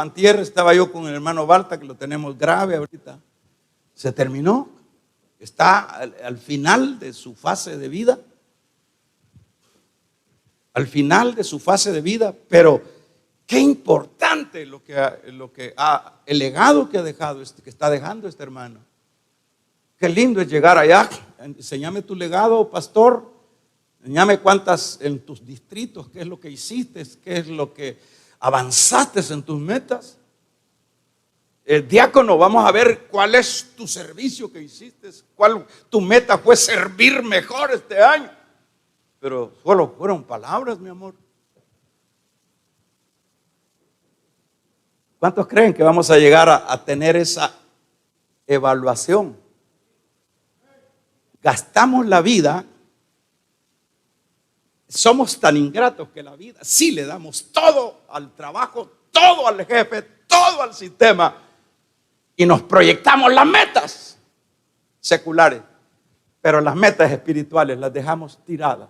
antier estaba yo con el hermano Balta, que lo tenemos grave ahorita. Se terminó, está al final de su fase de vida. Al final de su fase de vida, pero qué importante el legado que ha dejado, que está dejando este hermano. Qué lindo es llegar allá. Enséñame tu legado, pastor. Enséñame cuántas en tus distritos, qué es lo que hiciste, qué es lo que avanzaste en tus metas. El diácono, vamos a ver cuál es tu servicio que hiciste, cuál tu meta fue servir mejor este año. Pero solo fueron palabras, mi amor. ¿Cuántos creen que vamos a llegar a tener esa evaluación? Gastamos la vida, somos tan ingratos que la vida sí le damos todo al trabajo, todo al jefe, todo al sistema, y nos proyectamos las metas seculares, pero las metas espirituales las dejamos tiradas.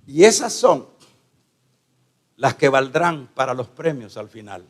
Y esas son las que valdrán para los premios al final.